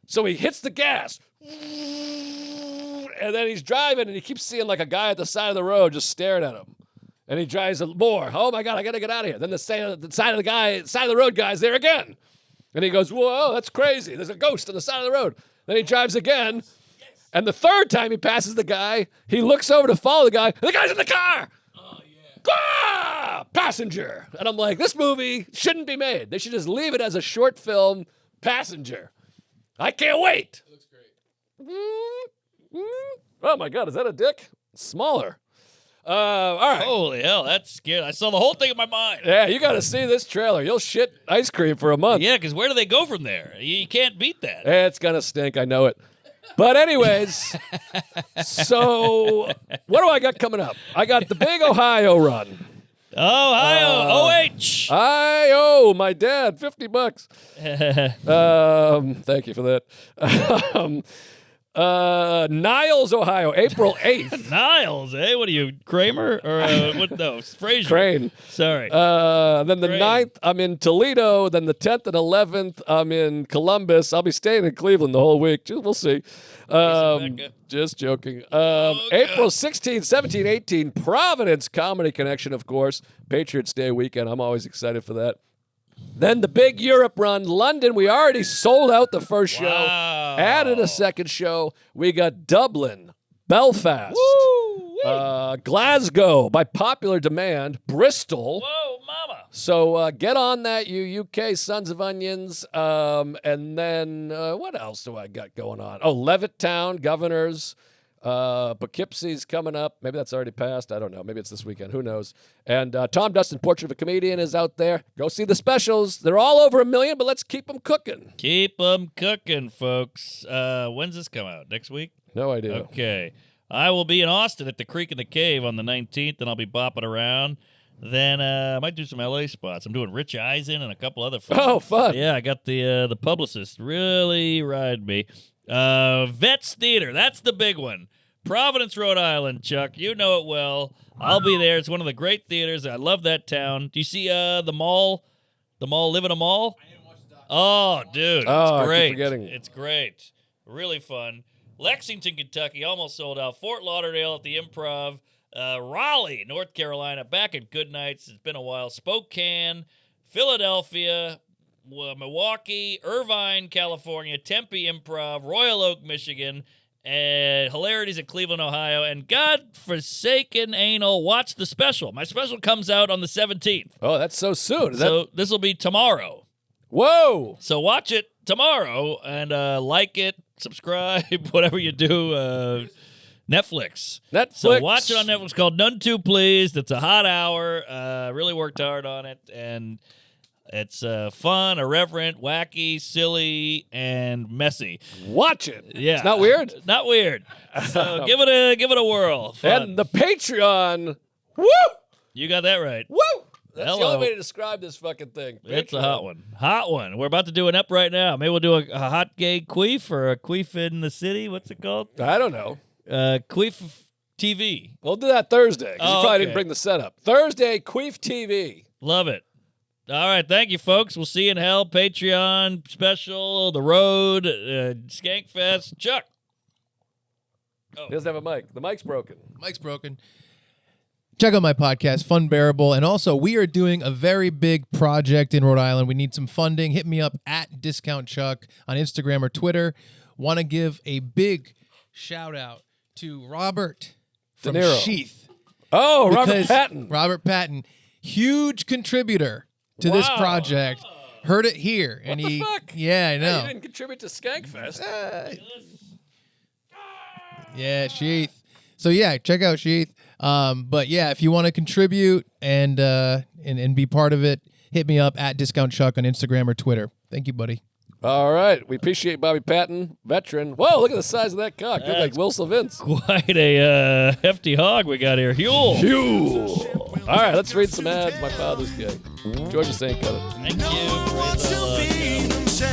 So he hits the gas. And then he's driving, and he keeps seeing like a guy at the side of the road just staring at him. And he drives more. Oh my God, I gotta get out of here. Then the side of the road guy's there again. And he goes, "Whoa, that's crazy. There's a ghost on the side of the road." Then he drives again. And the third time he passes the guy, he looks over to follow the guy, and the guy's in the car. Passenger. And I'm like, this movie shouldn't be made. They should just leave it as a short film, Passenger. I can't wait. It looks great. Oh my God, is that a dick? Smaller. All right. Holy hell, that's scary. I saw the whole thing in my mind. Yeah, you got to see this trailer. You'll shit ice cream for a month. Yeah, because where do they go from there? You can't beat that. It's going to stink. I know it. But anyways, so what do I got coming up? I got the big Ohio run. Ohio, OH. I owe my dad $50. Thank you for that. Niles, Ohio, April 8th. Niles, eh? What are you, Kramer? Or what? No, Frazier. Crane. Sorry. Then the Great. 9th, I'm in Toledo. Then the 10th and 11th, I'm in Columbus. I'll be staying in Cleveland the whole week. We'll see. Just joking. April 16th, 17th, 18th, Providence Comedy Connection, of course. Patriots Day weekend. I'm always excited for that. Then the big Europe run, London. We already sold out the first show. Wow. Added a second show. We got Dublin, Belfast, Glasgow, by popular demand, Bristol. Whoa, mama. So get on that, you UK Sons of Onions. And then what else do I got going on? Oh, Levittown, Governors. Poughkeepsie's coming up. Maybe that's already passed. I don't know. Maybe it's this weekend. Who knows? And Tom Dustin, Portrait of a Comedian, is out there. Go see the specials. They're all over 1 million, but let's keep them cooking. Keep them cooking, folks. When's this come out? Next week? No idea. Okay. I will be in Austin at the Creek in the Cave on the 19th, and I'll be bopping around. Then I might do some LA spots. I'm doing Rich Eisen and a couple other folks. Oh, fun. Yeah, I got the publicist really ride me. Vets Theater, that's the big one. Providence, Rhode Island, Chuck. You know it well. I'll be there. It's one of the great theaters. I love that town. Do you see the mall? The mall, Live in a Mall? I didn't watch the documentary. Oh, dude, Oh, I it's keep great. forgetting. It's great. Really fun. Lexington, Kentucky, almost sold out. Fort Lauderdale at the Improv. Raleigh, North Carolina, back at Good Nights. It's been a while. Spokane, Philadelphia, Milwaukee, Irvine, California, Tempe Improv, Royal Oak, Michigan, and Hilarities in Cleveland, Ohio, and God-forsaken anal. Watch the special. My special comes out on the 17th. Oh, that's so soon. So this will be tomorrow. Whoa. So watch it tomorrow and like it, subscribe, whatever you do. Netflix. So watch it on Netflix. It's called None Too Pleased. It's a hot hour. Really worked hard on it. And it's fun, irreverent, wacky, silly, and messy. Watch it. Yeah. It's not weird? Not weird. So give it a whirl. Fun. And the Patreon. Woo! You got that right. Woo! That's the Hello. only way to describe this fucking thing. It's a Patreon. hot one. Hot one. We're about to do an up right now. Maybe we'll do a hot gay queef or a queef in the city. What's it called? I don't know. Queef TV. We'll do that Thursday. 'Cause you Oh, probably okay. didn't bring the setup. Thursday, Queef TV. Love it. All right, thank you, folks. We'll see you in hell. Patreon special, the road, Skankfest. Chuck. He doesn't have a mic. The mic's broken. Mic's broken. Check out my podcast, Fun Bearable. And also, we are doing a very big project in Rhode Island. We need some funding. Hit me up at Discount Chuck on Instagram or Twitter. Want to give a big shout out to Robert from De Niro. Sheath. Oh, Robert Because Patton. Robert Patton, huge contributor to this Wow. project. Heard it here. And What the he, fuck? Yeah, I Hey, know. you didn't contribute to Skankfest. Yeah, Sheath. So yeah, check out Sheath. But yeah, if you want to contribute and be part of it, hit me up at Discount Chuck on Instagram or Twitter. Thank you, buddy. All right. We appreciate Bobby Patton, veteran. Whoa, look at the size of that cock. Look like Will Vince. Quite a hefty hog we got here. Huel. All right, let's read some ads. My father's gay. Georgia St. Cut it. Thank you. No one Praise wants the to Lord. be themselves.